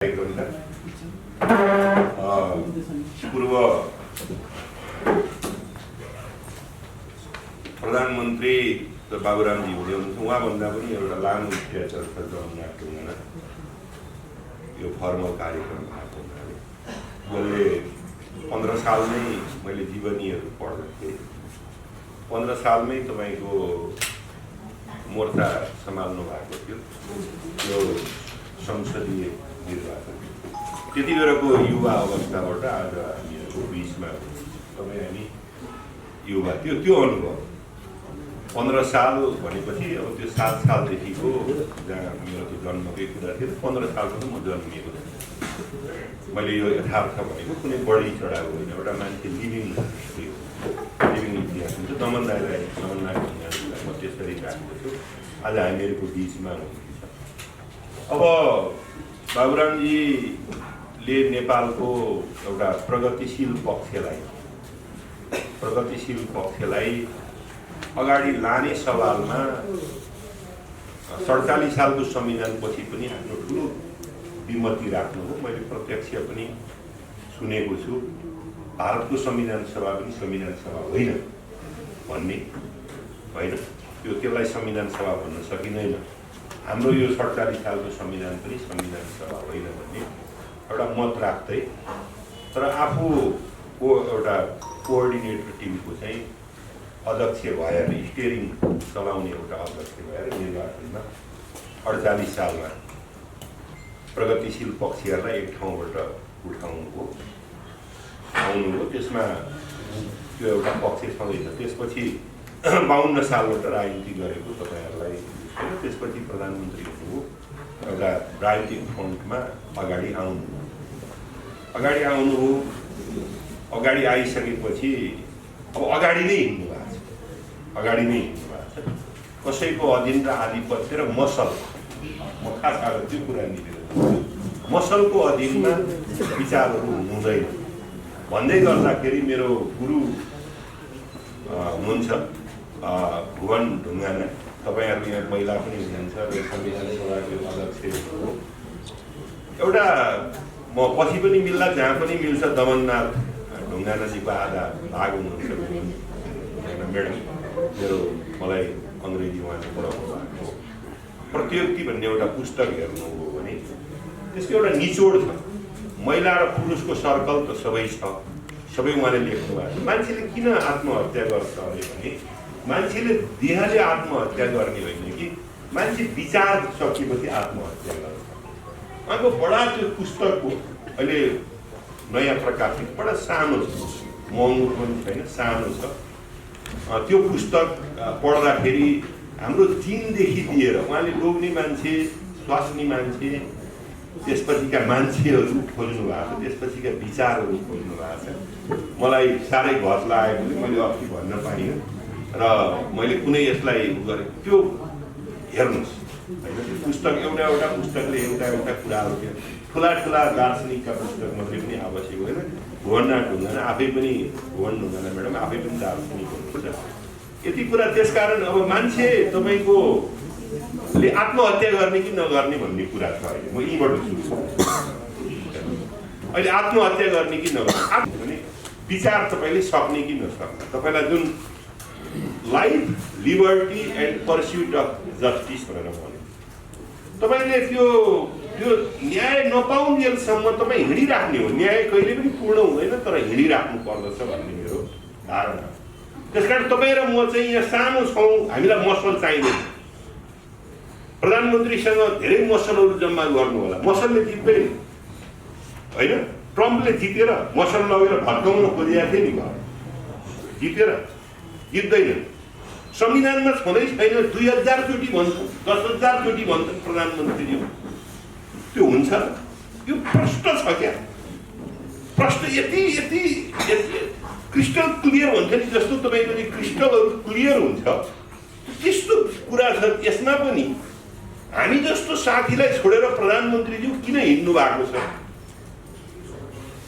पूर्व प्रधानमन्त्री बाबुरामजी हुनुहुन्छ। उहाँभन्दा पनि एउटा लामो इतिहास छ जगन्नाथ ढुङ्गाना। यो फर्मल कार्यक्रम भएको हुनाले जसले 15 साल नै मैले जीवनीहरू पढ्दै थिएँ। 15 सालमै तपाईँको मोर्चा सम्हाल्नु भएको थियो यो संसदीय निर्वाचन। त्यति बेलाको युवा अवस्थाबाट आज हामीहरूको बिचमा तपाईँ हामी युवा त्यो अनुभव 15 साल भनेपछि अब त्यो 7 सालदेखिको जहाँ मेरो त्यो जन्मकै कुरा थियो 15 सालको म जन्मिएको थिएँ। मैले यो यथार्थ भनेको कुनै बढी चढाएको होइन। एउटा मान्छे लिभिङ इतिहास हुन्छ। दमन दाइलाई म त्यसरी राख्दछु। आज हामीहरूको बिचमा हुनुहुन्छ। अब बाबुरामजीले नेपालको एउटा प्रगतिशील पक्षलाई अगाडि लाने सवालमा 47 सालको संविधानपछि पनि आफ्नो ठुलो विमति राख्नुभयो। मैले प्रत्यक्ष पनि सुनेको छु। भारतको संविधान सभा पनि संविधान सभा होइन भन्ने होइन, त्यसलाई संविधान सभा भन्न सकिँदैन। हाम्रो यो 47 सालको संविधान पनि संविधान सभा होइन भन्ने एउटा मत राख्दै, तर आफूको एउटा कोअर्डिनेटर टिमको चाहिँ अध्यक्ष भएर स्टियरिङ चलाउने एउटा अध्यक्ष भएर निर्वाचनमा 48 सालमा प्रगतिशील पक्षहरूलाई एक ठाउँबाट आउनुभयो। त्यसमा त्यो एउटा पक्ष छँदैछ। त्यसपछि 52 सालबाट राजनीति गरेको तपाईँहरूलाई, त्यसपछि प्रधानमन्त्री हुनुभयो। एउटा राजनीतिक फ्रन्टमा अगाडि आउनुभयो। अगाडि आइसकेपछि अब अगाडि नै हिँड्नु भएको छ। कसैको अधीन र आधिपत्य र मसल, म खास गरेर त्यो कुरा निवेदन मसलको अधीनमा विचारहरू हुँदैन भन्दै गर्दाखेरि मेरो गुरु हुनुहुन्छ भुवन ढुङ्गाना। तपाईँहरू यहाँ महिला पनि हुनुहुन्छ र संविधान सभाको अध्यक्ष हो। एउटा म पछि पनि मिल्ला जहाँ पनि मिल्छ दमननाथ ढुङ्गानाजीको आधा भाग हुनुहुन्छ म्याडम। मेरो मलाई अङ्ग्रेजी उहाँले पढाउनु भएको प्रतियोगिता भन्ने एउटा पुस्तक हेर्नुभयो भने त्यसको एउटा निचोड छ। महिला र पुरुषको सर्कल त सबै छ, सबै उहाँले लेख्नु भएको छ। मान्छेले किन आत्महत्या गर्छ अरे भने मान्छेले देहले आत्महत्या गर्ने होइन कि मान्छे विचार सकेपछि आत्महत्या गर्छ। उहाँको बडा त्यो पुस्तकको अहिले नयाँ प्रकाशित बडा सानो छ, महँगो पनि छैन, सानो छ। त्यो पुस्तक पढ्दाखेरि हाम्रो जिनदेखि लिएर उहाँले लोग्ने मान्छे, स्वास्नी मान्छे, त्यसपछिका मान्छेहरू खोज्नु भएको छ, त्यसपछिका विचारहरू खोज्नु भएको छ। मलाई साह्रै घट लाग्यो भने मैले अघि भन्न पाइनँ र मैले कुनै यसलाई गरेँ। त्यो हेर्नुहोस् होइन, त्यो पुस्तक एउटा पुस्तकले एउटा कुराहरू थियो। ठुला दार्शनिकका पुस्तक मात्रै पनि आवश्यक होइन। भुवन ढुङ्गाना आफै पनि ढुङ्गाना म्याडम आफै पनि दार्शनिक हुनुहुन्छ। यति कुरा। त्यसकारण अब मान्छे तपाईँको आत्महत्या गर्ने कि नगर्ने भन्ने कुरा छ। अहिले म यहीँबाट सुरु अहिले आत्महत्या गर्ने कि नगर्ने भने विचार तपाईँले सक्ने कि नसक्ने। तपाईँलाई जुन life, liberty and pursuit of justice भनेर भन्यो, तपाईँले त्यो न्याय नपाउन्जेलसम्म तपाईँ हिँडिराख्ने हो। न्याय कहिले पनि पूर्ण हुँदैन, तर हिँडिराख्नु पर्दछ भन्ने मेरो धारणा। त्यसकारण तपाईँ र म चाहिँ यहाँ सानो छौँ, हामीलाई मसल चाहिँदैन। प्रधानमन्त्रीसँग धेरै मसलहरू जम्मा गर्नु होला। मसलले जित्दैन होइन। ट्रम्पले जितेर मसल लगेर भत्काउन खोजेको थियो नि, घर जितेर जित्दैन। संविधानमा छँदै छैन। 2000 चोटि भन्छन्, 10,000 चोटि भन्छन् प्रधानमन्त्रीज्यू। त्यो हुन्छ? यो प्रश्न छ क्या। प्रश्न यति क्रिस्टल क्लियर हुन्छ नि, जस्तो तपाईँको क्रिस्टलहरू क्लियर हुन्छ त्यस्तो कुरा छ। यसमा पनि हामी जस्तो साथीलाई छोडेर प्रधानमन्त्रीज्यू किन हिँड्नु भएको छ?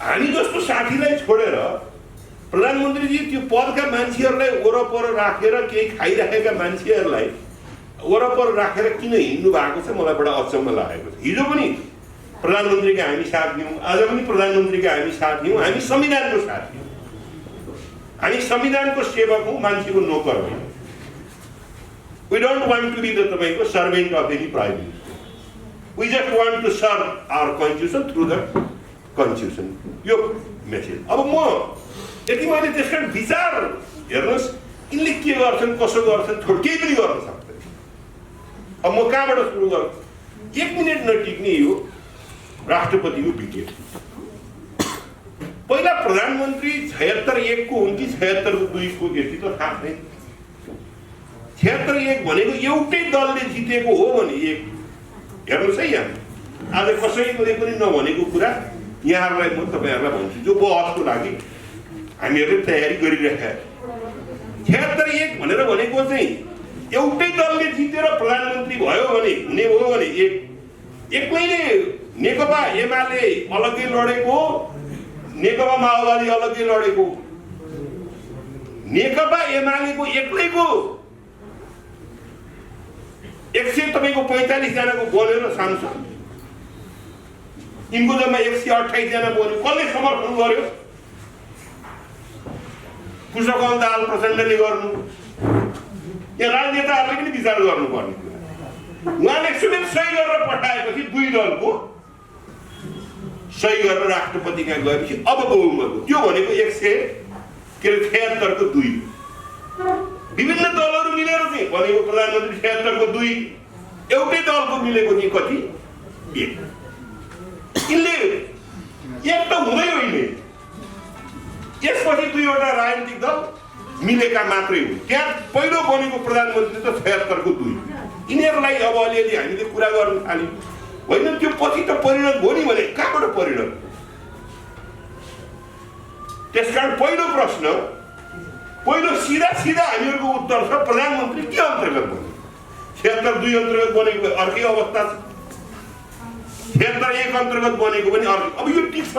हामी जस्तो साथीलाई छोडेर प्रधानमन्त्रीजी त्यो पदका मान्छेहरूलाई वरपर राखेर केही खाइराखेका मान्छेहरूलाई वरपर राखेर किन हिँड्नु भएको छ मलाई बडा अचम्म लागेको छ। हिजो पनि प्रधानमन्त्रीका हामी साथ दियौँ, आज पनि प्रधानमन्त्रीका हामी साथ दियौँ, हामी संविधानको साथ दियौँ। हामी संविधानको सेवक हौँ, मान्छेको नोकर होइन। We don't want to be the तपाईँको servant of any prime minister. We just want to serve our constitution through the constitution. यो मेसेज। अब म यति मैले त्यस कारण विचार हेर्नुहोस्, यिनले के गर्छन् कसो गर्छन् केही पनि गर्न सक्दैन। अब म कहाँबाट सुरु गर्छु? 1 मिनट नटिक्ने यो राष्ट्रपतिको विकेट। पहिला प्रधानमन्त्री 76-1 को हुन् कि 76-2 को यति त थाहा छैन। 76-1 भनेको एउटै दलले जितेको हो भने एक हेर्नुहोस् है, यहाँ आज कसैले पनि नभनेको कुरा यहाँहरूलाई म तपाईँहरूलाई भन्छु, जो बहसको लागि हामीहरूले तयारी गरिरहेका। 76-1 भनेर भनेको चाहिँ एउटै दलले जितेर प्रधानमन्त्री भयो भने हुने हो भने एक्लैले नेकपा एमाले अलग्गै लडेको, नेकपा माओवादी अलग्गै लडेको, नेकपा एमालेको एक्लैको 145 जनाको बनेर सांसद, यिनको जम्मा 128 जना बन्यो। कसले समर्थन गर्यो? पुष्पकमल दाहाल प्रचण्डले गर्नु। यहाँ राजनेताहरूले पनि विचार गर्नुपर्ने कुरा। उहाँले सुमेर सही गरेर पठाएपछि 2 दलको सही गरेर राष्ट्रपति कहाँ गएपछि अब बहुमत हो। त्यो भनेको 176 को 2। विभिन्न दलहरू मिलेर चाहिँ भनेको प्रधानमन्त्री 76 को 2, एउटै दलको मिलेको चाहिँ कति? 1। यिनले एक त हुँदै होइन, यसपछि 2वटा राजनीतिक दल मिलेका मात्रै हुन्। त्यहाँ पहिलो बनेको प्रधानमन्त्री त 76 को 2। यिनीहरूलाई अब अलिअलि हामीले कुरा गर्न थाल्यौँ होइन, त्यो पछि त परिणत भयो नि भने कहाँबाट परिणत? त्यसकारण पहिलो प्रश्न, पहिलो सिधा हामीहरूको उत्तर छ प्रधानमन्त्री के अन्तर्गत बन्यो? 76-2 अन्तर्गत बनेको अर्कै अवस्था छ, 76-1 अन्तर्गत बनेको पनि अर्कै। अब यो टिक्छ त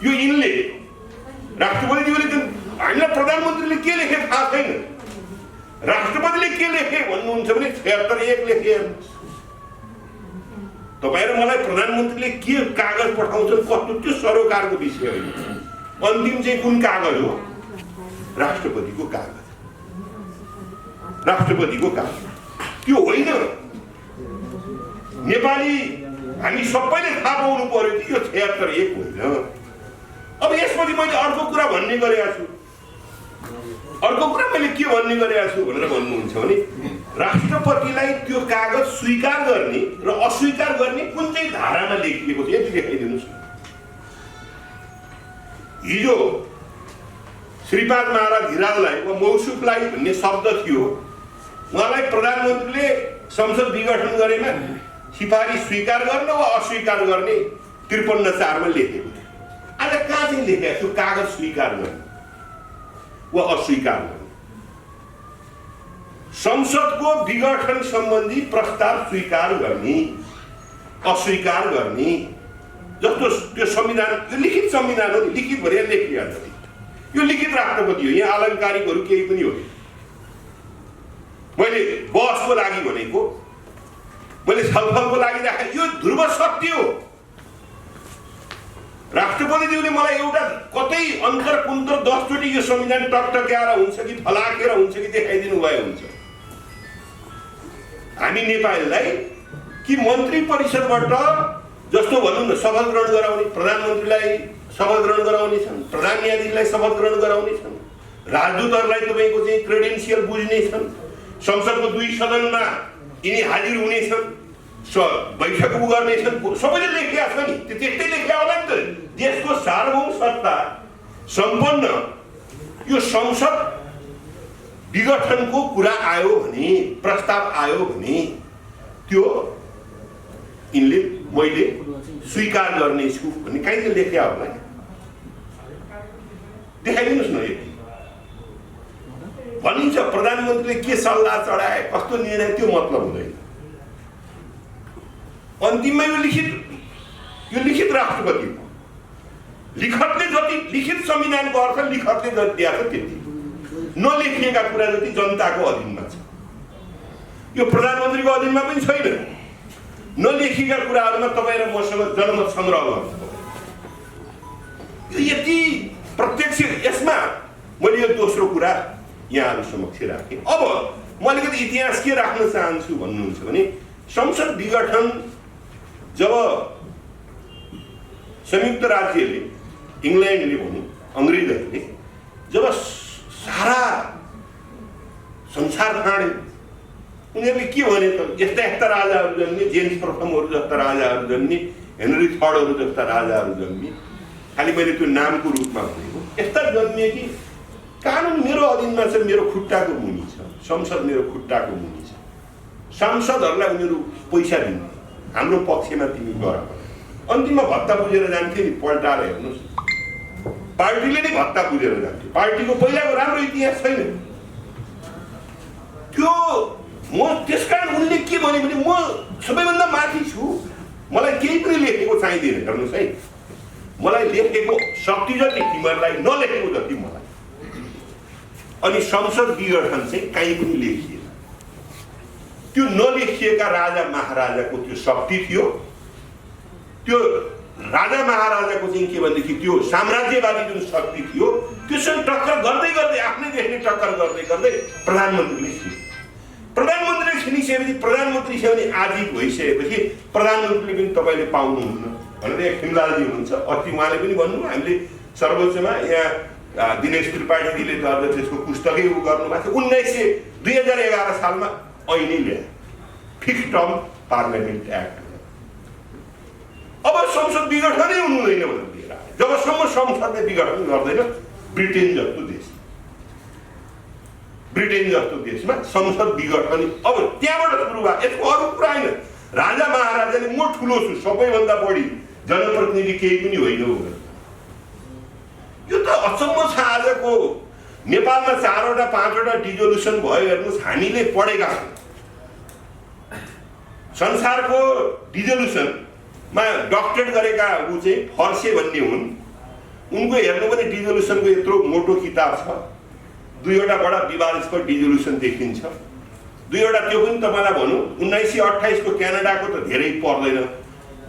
यो यिनले राष्ट्रपतिज्यूले हामीलाई प्रधानमन्त्रीले के लेखे थाहा छैन, राष्ट्रपतिले के लेखे भन्नुहुन्छ भने 76-1 लेखे। तपाईँ र मलाई प्रधानमन्त्रीले के कागज पठाउँछन् कस्तो, त्यो सरोकारको विषय होइन। अन्तिम चाहिँ कुन कागज हो? राष्ट्रपतिको कागज, राष्ट्रपतिको कागज। त्यो होइन। नेपाली हामी सबैले थाहा पाउनु पर्यो कि यो 76-1 होइन। अब यसपछि मैले अर्को कुरा भन्ने गरेको छु। अर्को कुरा मैले के भन्ने गरेको छु भनेर भन्नुहुन्छ भने राष्ट्रपतिलाई त्यो कागज स्वीकार गर्ने र अस्वीकार गर्ने कुन चाहिँ धारामा लेखिएको छ यति देखाइदिनुहोस्। हिजो श्रीपाद महाराज धिराललाई वा मौसुफलाई भन्ने शब्द थियो, उहाँलाई प्रधानमन्त्रीले संसद विघटन गरेमा सिफारिस स्वीकार गर्न वा अस्वीकार गर्ने 53-4 मा लेखेको थियो। आज कहाँ चाहिँ लेखेको छु कागज स्वीकार गर्ने वा अस्वीकार गर्ने? संसदको विघटन सम्बन्धी प्रस्ताव स्वीकार गर्ने अस्वीकार गर्ने जस्तो त्यो संविधान, यो लिखित संविधान हो नि, लिखित भने लेखिया जति यो लिखित राष्ट्रपति हो। यहाँ अलङ्कारिकहरू केही पनि हो। मैले बहसको लागि भनेको, मैले छलफलको लागि राखेँ, यो ध्रुव सत्य हो। राष्ट्रपतिज्यूले मलाई एउटा कतै अन्तर कुन्तर 10 चोटि यो संविधान टकटक्याएर हुन्छ कि फलाकेर हुन्छ कि देखाइदिनु भए हुन्छ। हामी नेपालीलाई कि मन्त्री परिषदबाट जस्तो भनौँ न शपथ ग्रहण गराउने, प्रधानमन्त्रीलाई शपथ ग्रहण गराउने छन्, प्रधान न्यायाधीशलाई शपथ ग्रहण गराउने छन्, राजदूतहरूलाई तपाईँको चाहिँ क्रेडेन्सियल बुझ्ने छन्, संसदको 2 सदनमा यिनी हाजिर हुने छन्, बैठक गर्नेछन्, सबैले लेखेका छ नि। त्यो त्यस्तै लेखेका होला नि त। देशको सार्वभौम सत्ता सम्पन्न यो संसद विघटनको कुरा आयो भने, प्रस्ताव आयो भने त्यो यिनले मैले स्वीकार गर्नेछु भन्ने कहीँ लेखेका होला। देखाइदिनुहोस् न। यति भनिन्छ प्रधानमन्त्रीले के सल्लाह चढाए, कस्तो निर्णय, त्यो मतलब हुँदैन। अन्तिममा यो लिखित राष्ट्रपति हो। लिखतले जति, लिखित संविधानको अर्थ लिखतले जति दिएको छ त्यति, नलेखिएका कुरा जति जनताको अधीनमा छ। यो प्रधानमन्त्रीको अधीनमा पनि छैन। नलेखिएका कुराहरूमा तपाईँ र मसँग जनमत सङ्ग्रह गर्नु यो यति प्रत्यक्ष। यसमा मैले यो दोस्रो कुरा यहाँहरू समक्ष राखेँ। अब म अलिकति इतिहास के राख्न चाहन्छु भन्नुहुन्छ भने संसद विघटन जब संयुक्त राज्यले इङ्ल्यान्डले भनौँ अङ्ग्रेजहरूले जब सारा संसार फाँड्यो उनीहरूले के भने त यस्ता यस्ता राजाहरू जन्मे, जेम्स प्रथमहरू जस्ता राजाहरू जन्मे, हेनरी थर्डहरू जस्ता राजाहरू जन्मे। खालि मैले त्यो नामको रूपमा भनेको यस्ता जन्मिए कि कानुन मेरो अधीनमा छ, मेरो खुट्टाको मुनि छ, संसद मेरो खुट्टाको मुनि छ। सांसदहरूलाई उनीहरू पैसा दिन्थे, हाम्रो पक्षमा तिमी गर। अन्तिममा भत्ता बुझेर जान्थे नि, पल्टाएर हेर्नुहोस् पार्टीले नै भत्ता बुझेर जान्थ्यो। पार्टीको पहिलाको राम्रो इतिहास छैन त्यो। म त्यसकारण उनले के भने म सबैभन्दा माथि छु, मलाई केही पनि लेखेको चाहिँदैन। हेर्नुहोस् है, मलाई लेखेको शक्ति जति तिमीहरूलाई, नलेखेको जति मलाई। अनि संसद विघटन चाहिँ कहीँ पनि लेखिएन। त्यो नलेखिएका राजा महाराजाको त्यो शक्ति थियो। त्यो राजा महाराजाको चाहिँ के भनेदेखि त्यो साम्राज्यवादी जुन शक्ति थियो त्योसँग टक्कर गर्दै गर्दै आफ्नै देशले टक्कर गर्दै गर्दै प्रधानमन्त्रीले छिने। प्रधानमन्त्रीले छिनिसकेपछि प्रधानमन्त्री छ भने आजीव भइसकेपछि प्रधानमन्त्रीले पनि तपाईँले पाउनुहुन्न भनेर यहाँ खिमलालजी हुनुहुन्छ। अस्ति उहाँले पनि भन्नु, हामीले सर्वोच्चमा यहाँ दिनेश त्रिपाठीजीले त अझ त्यसको पुस्तकै गर्नुभएको थियो। 2011 सालमा ऐनै ल्याए, फिक्स्ड टर्म पार्लियामेन्ट एक्ट। अब संसद विघटनै हुनुहुँदैन भनेर लिएर आयो। जबसम्म संसदले विघटन गर्दैन, ब्रिटेन जस्तो देशमा संसद विघटन अब त्यहाँबाट सुरु भयो। यसको अरू कुरा होइन। राजा महाराजाले म ठुलो छु, सबैभन्दा बढी जनप्रतिनिधि केही पनि होइन हो। यो त अचम्म छ। आजको नेपालमा 4वटा 5वटा डिजोल्युसन भयो। हेर्नुहोस्, हामीले पढेका छौँ संसारको डिजोल्युसनमा डक्टरेट गरेका ऊ चाहिँ फर्से भन्ने हुन्। उनको हेर्नु पनि डिजोल्युसनको यत्रो मोटो किताब छ। 2वटा बडा विवादास्पद डिजोल्युसन देखिन्छ। 2वटा त्यो पनि तपाईँलाई भनौँ 1928 को क्यानाडाको त धेरै पर्दैन।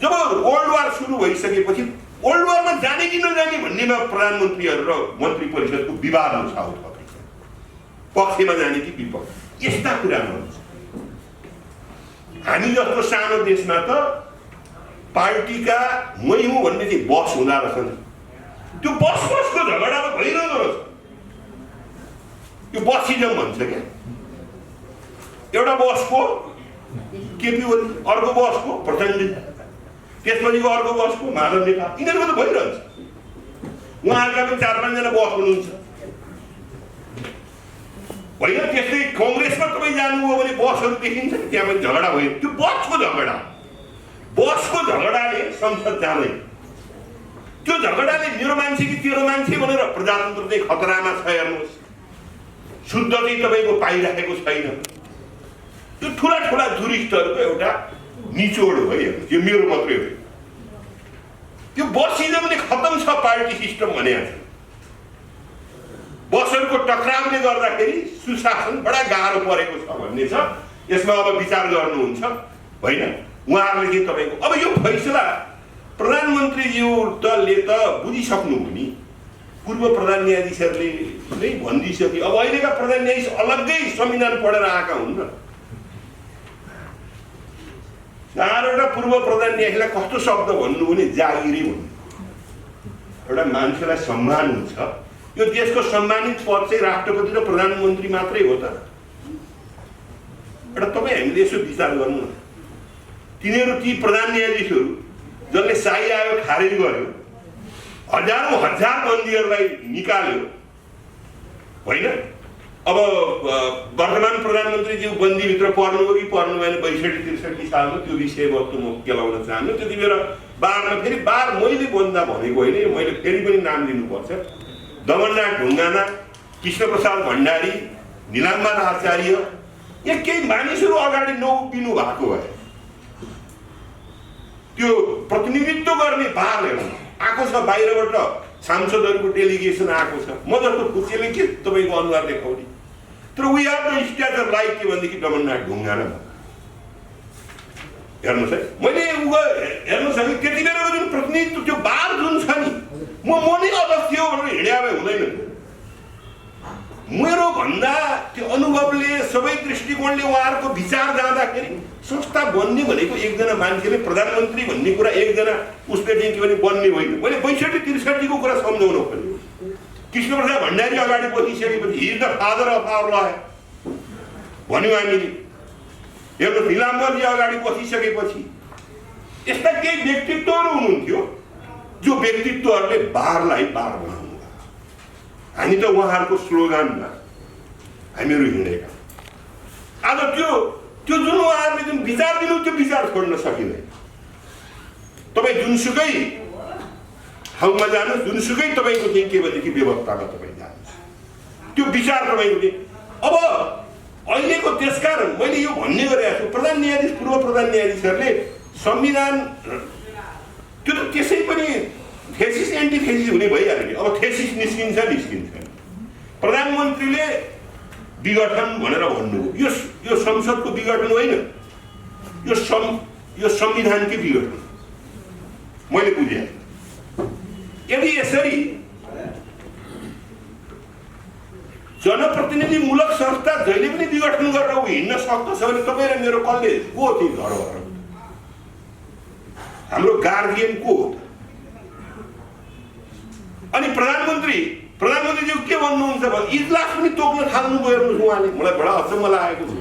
जब वर्ल्ड वार सुरु भइसकेपछि वर्ल्ड वारमा जाने कि नजाने भन्नेमा प्रधानमन्त्रीहरू र मन्त्री परिषदको विवाद हुन्छ। साउथ अफ्रिका पक्षमा जाने कि विपक्ष, यस्ता कुरामा हुन्छ। हामी जस्तो सानो देशमा त पार्टीका मै हुँ भन्ने चाहिँ बस हुँदा रहेछ। त्यो बसको झगडा त भइरहेको रहेछ। यो बसिजम भन्छ क्या। एउटा बसको केपी ओली, अर्को बसको प्रचण्ड, त्यसपछिको अर्को बसको माधव नेपाल, यिनीहरूको त भइरहन्छ। उहाँहरूका पनि 4-5 जना बस हुनुहुन्छ होइन। त्यस्तै कङ्ग्रेसमा तपाईँ जानुभयो भने बसहरू देखिन्छ, त्यहाँ पनि झगडा भयो। त्यो बसको झगडाले संसद जाँदैन। त्यो झगडाले मेरो मान्छे कि तेरो मान्छे भनेर प्रजातन्त्र चाहिँ खतरामा छ। हेर्नुहोस्, शुद्ध चाहिँ तपाईँको पाइराखेको छैन। त्यो ठुला जुरिस्टहरूको एउटा निचोड हो। हेर्नुहोस्, यो मेरो मात्रै हो। त्यो बसिजमले खतम छ पार्टी सिस्टम भने छ। बसहरूको टक्रावले गर्दाखेरि सुशासन बडा गाह्रो परेको छ भन्ने छ। यसमा अब विचार गर्नुहुन्छ होइन उहाँहरूले चाहिँ तपाईँको। अब यो फैसला प्रधानमन्त्रीज्यूले त बुझिसक्नु हो नि। पूर्व प्रधान न्यायाधीशहरूले नै भनिदिइसके। अब अहिलेका प्रधान न्यायाधीश अलग्गै संविधान पढेर आएका हुन्। 4वटा पूर्व प्रधान न्यायाधीशलाई कस्तो शब्द भन्नु भने जागिरी भन्नु। एउटा मान्छेलाई सम्मान हुन्छ। यो देशको सम्मानित पद चाहिँ राष्ट्रपति र प्रधानमन्त्री मात्रै हो त। एउटा तपाईँ हामीले यसो विचार गर्नु न। तिनीहरू ती प्रधान न्यायाधीशहरू जसले शाही आयोग खारेज गर्यो, हजारौं बन्दीहरूलाई निकाल्यो होइन। अब वर्तमान प्रधानमन्त्रीज्यू बन्दीभित्र पर्नुभयो कि पर्नु भएन 62-63 सालमा, त्यो विषयवस्तु म केलाउन चाहन्छु। त्यति बेला बारमा फेरि मैले बन्दा भनेको होइन, मैले फेरि पनि नाम लिनुपर्छ। दमननाथ ढुङ्गाना, कृष्णप्रसाद भण्डारी, निलाम्बर आचार्य, यहाँ केही मानिसहरू अगाडि नउभिनु भएको भए त्यो प्रतिनिधित्व गर्ने बार हेर्नु आएको छ। बाहिरबाट सांसदहरूको डेलिगेसन आएको छ। म जस्तो खुसीले के तपाईँको अनुहार देखाउने। तर we have the statute like के भनेदेखि दमननाथ ढुङ्गाना हेर्नुहोस् है, मैले हेर्नुहोस् है, त्यति बेलाको जुन प्रतिनिधित्व त्यो बार जुन छ नि, म नै अध्यक्ष हो भनेर हिँड्या भए हुँदैन। मेरो भन्दा त्यो अनुभवले सबै दृष्टिकोणले उहाँहरूको विचार जाँदाखेरि संस्था बन्ने भनेको एकजना मान्छेले प्रधानमन्त्री भन्ने कुरा एकजना उसले चाहिँ के भने बन्ने होइन। मैले ६२-६३ को कुरा सम्झाउन खोजेँ। कृष्णप्रसाद भण्डारी अगाडि बसिसकेपछि he is the father of our law भन्यो हामीले। हेर्नुहोस्, निलाम्बरजी अगाडि बसिसकेपछि यस्ता केही व्यक्तित्वहरू हुनुहुन्थ्यो जो व्यक्तित्वहरूले बारलाई बार बनाउनु। हामी त उहाँहरूको स्लोगानमा हामीहरू हिँडेका। आज त्यो जुन उहाँहरूले जुन विचार दिनु त्यो विचार छोड्न सकिँदैन। तपाईँ जुनसुकै ठाउँमा जानुहोस्, जुनसुकै तपाईँको चाहिँ के भनेदेखि व्यवस्थामा तपाईँ जानुहोस्, त्यो विचार तपाईँको चाहिँ अब अहिलेको। त्यसकारण मैले यो भन्ने गरेको छु, प्रधान न्यायाधीश पूर्व प्रधान न्यायाधीशहरूले संविधान त्यो त त्यसै पनि थेसिस एन्टिथेसिस हुने भइहाल्यो नि। अब थेसिस निस्किन्छ। प्रधानमन्त्रीले विघटन भनेर भन्नुभयो, यो संसदको विघटन होइन, यो संविधानकै विघटन मैले बुझेँ। यदि यसरी जनप्रतिनिधिमूलक संस्था जहिले पनि विघटन गरेर ऊ हिँड्न सक्दछ भने तपाईँ र मेरो कसले को थियो धरोहर? हाम्रो गार्जियन को हो? अनि प्रधानमन्त्रीज्यू के भन्नुहुन्छ भने इजलास पनि तोक्न थाल्नुभयो। हेर्नुहोस्, उहाँले मलाई बडा अचम्म लागेको छ।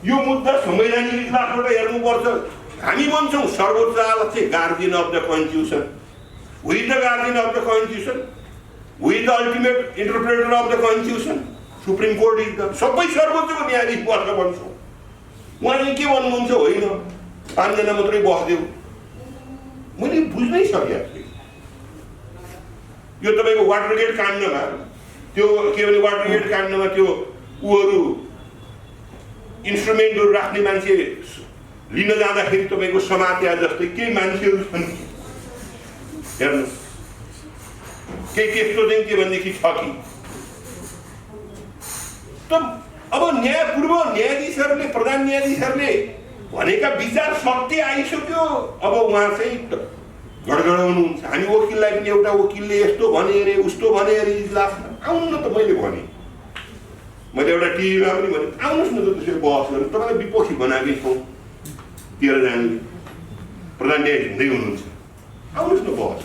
यो मुद्दा संवैधानिक इजलासबाट हेर्नुपर्छ। हामी भन्छौँ सर्वोच्च अदालत चाहिँ guardian of the constitution, we the guardian of the constitution, we the ultimate interpreter of the constitution, supreme court is the सबै सर्वोच्चको न्यायाधीश बस्न भन्छौँ। उहाँले के भन्नुहुन्छ? होइन, 5 जना मात्रै बस्देऊ। मैले बुझ्नै सकेको थिएँ। यो तपाईँको वाटरगेट काण्डमा त्यो के भने वाटरगेट काण्डमा त्यो उहरू इन्स्ट्रुमेन्टहरू राख्ने मान्छे लिन जाँदाखेरि तपाईँको समात्या जस्तै केही मान्छेहरू छन्। हेर्नुहोस्, केही त्यस्तो चाहिँ के भनेदेखि छ कि त अब पूर्व न्यायाधीशहरूले प्रधान न्यायाधीशहरूले भनेका विचार सत्य आइसक्यो। अब उहाँ चाहिँ गडगडाउनुहुन्छ। हामी वकिललाई पनि एउटा वकिलले यस्तो भने अरे उस्तो भने अरे इजलासमा आउनु न त। मैले एउटा टिभीमा पनि भने आउनुहोस् न त, त्यसरी बहस गर्नु। तपाईँलाई विपक्षी बनाएकै छौँ 13 जनाले प्रधान न्यायाधीश हुँदै हुनुहुन्छ, आउनुहोस् न बहस।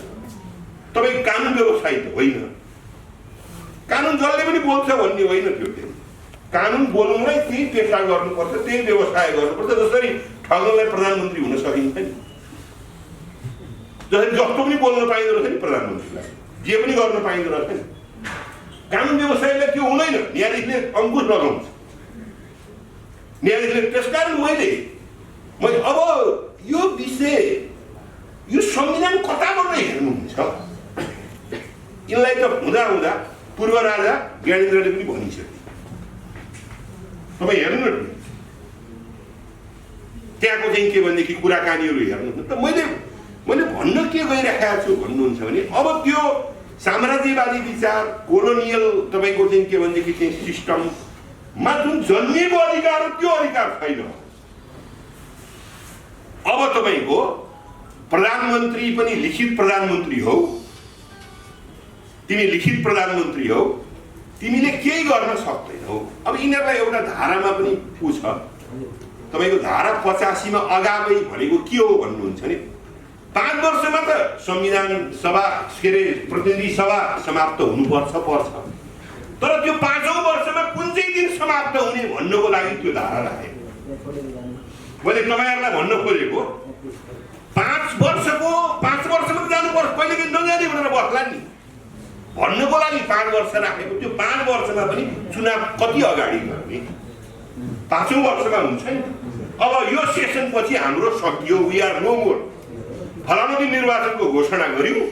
तपाईँ कानुन व्यवसायी त होइन, कानुन जसले पनि बोल्छ भन्ने होइन। त्यो कानुन बोल्नुलाई त्यही पेसा गर्नुपर्छ, त्यही व्यवसाय गर्नुपर्छ। जसरी ठग्नलाई प्रधानमन्त्री हुन सकिन्छ नि, जसरी जस्तो पनि बोल्न पाइँदो रहेछ नि प्रधानमन्त्रीलाई, जे पनि गर्न पाइँदो रहेछ नि। कानुन व्यवसायीलाई त्यो हुँदैन, न्यायाधीशले अङ्कुश लगाउँछ न्यायाधीशले। त्यसकारण मैले अब यो विषय, यो संविधान कताबाट हेर्नुहुन्छ? यिनलाई त हुँदा पूर्व राजा ज्ञानेन्द्रले पनि भनिसक्यो। तपाईँ हेर्नु न त्यहाँको चाहिँ के भनेदेखि कुराकानीहरू हेर्नु त। मैले भन्न के गइरहेको छु भन्नुहुन्छ भने अब त्यो साम्राज्यवादी विचार, कोलोनियल तपाईँको चाहिँ के भनेदेखि चाहिँ सिस्टममा जुन जन्मिएको अधिकार हो त्यो अधिकार छैन। अब तपाईँको प्रधानमन्त्री पनि लिखित प्रधानमन्त्री हौ, तिमी लिखित प्रधानमन्त्री हौ, तिमीले केही गर्न सक्दैनौ। अब यिनीहरूलाई एउटा धारामा पनि पूछ, तपाईँको धारा 85 मा अगावै भनेको के हो भन्नुहुन्छ नि? 5 वर्षमा त संविधान सभा के अरे प्रतिनिधि सभा समाप्त हुनुपर्छ तर त्यो 5औं वर्षमा कुन चाहिँ दिन समाप्त हुने भन्नको लागि त्यो धारा राखे। मैले तपाईँहरूलाई भन्न खोजेको 5 वर्षमा जानुपर्छ, कहिलेकाहीँ नजाने भनेर बस्ला नि भन्नको लागि 5 वर्ष राखेको। त्यो 5 वर्षमा पनि चुनाव कति अगाडि गर्ने? 5औं वर्षमा हुन्छ नि। अब यो सेसन पछि हाम्रो सकियो, वी आर नो मोर, फलानु दिन निर्वाचनको घोषणा गर्यौं।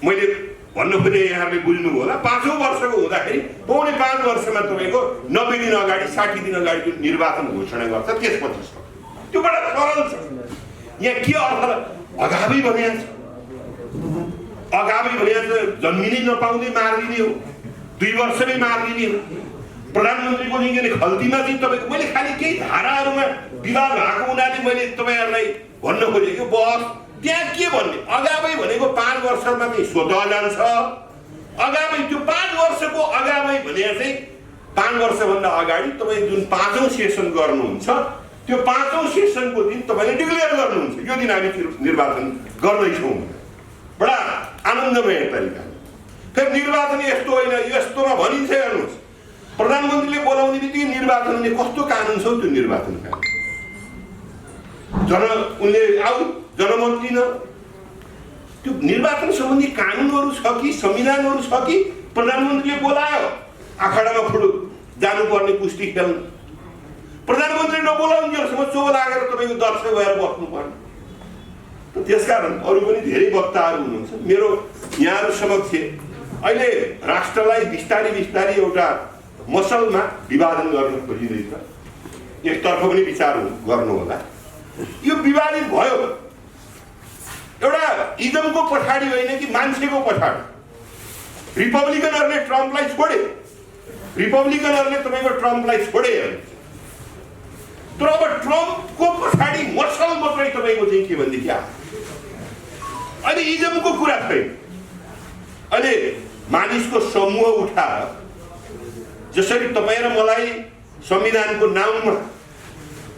मैले भन्न खोजे यहाँहरूले बुझ्नुभयो होला, 5औं वर्षको हुँदाखेरि पौने 5 वर्षमा तपाईँको 90 दिन अगाडि 60 दिन अगाडि जुन निर्वाचन घोषणा गर्छ त्यसपछि सक्यो। त्यो बडा सरल छ। यहाँ के अर्थ अगावै भनेको छ? अगावै भनेको जन्मिनै नपाउँदै मारिदिने हो। 2 वर्षमै मारिदिने हो। प्रधानमन्त्रीको निकै खल्तीमा चाहिँ तपाईँको मैले खालि केही धाराहरूमा विवाद भएको हुनाले मैले तपाईँहरूलाई भन्न खोजेको बस त्यहाँ के भन्ने अगावै भनेको 5 वर्षमा चाहिँ स्वतः जान्छ। अगावै त्यो 5 वर्षको अगावै भने चाहिँ 5 वर्षभन्दा अगाडि तपाईँ जुन 5औं सेसन गर्नुहुन्छ त्यो 5औं सेसनको दिन तपाईँले डिक्लेयर गर्नुहुन्छ यो दिन हामी निर्वाचन गर्दैछौँ। बडा आनन्दमय तरिकाले। फेरि निर्वाचन यस्तो होइन यस्तोमा भनिन्छ हेर्नुहोस् प्रधानमन्त्रीले बोलाउने बित्तिकै निर्वाचन हुने कस्तो कानुन छ त्यो निर्वाचन कानुन उनले आऊ जनमत लिन त्यो निर्वाचन सम्बन्धी कानुनहरू छ कि संविधानहरू छ कि प्रधानमन्त्रीले बोलायो आखडामा फुट जानुपर्ने कुस्ती खेल्न प्रधानमन्त्री नबोलाउन्जेलसम्म चो लागेर तपाईँको दर्शक भएर बस्नुपर्ने। त्यसकारण अरू पनि धेरै वक्ताहरू हुनुहुन्छ मेरो यहाँहरू समक्ष अहिले राष्ट्रलाई बिस्तारै बिस्तारै एउटा मसलमा विभाजन गर्न खोजिँदैछ। एकतर्फ पनि विचार गर्नु होला। यो विभाजित भयो एउटा इजमको पछाडि होइन कि मान्छेको पछाडि। रिपब्लिकनहरूले ट्रम्पलाई छोडे रिपब्लिकनहरूले तपाईँको ट्रम्पलाई छोडे तर अब ट्रम्पको पछाडि मसल मात्रै तपाईँको चाहिँ के भनेदेखि अहिले इजमको कुरा छैन। अहिले मानिसको समूह उठाएर जसरी तपाईँ र मलाई संविधानको नाममा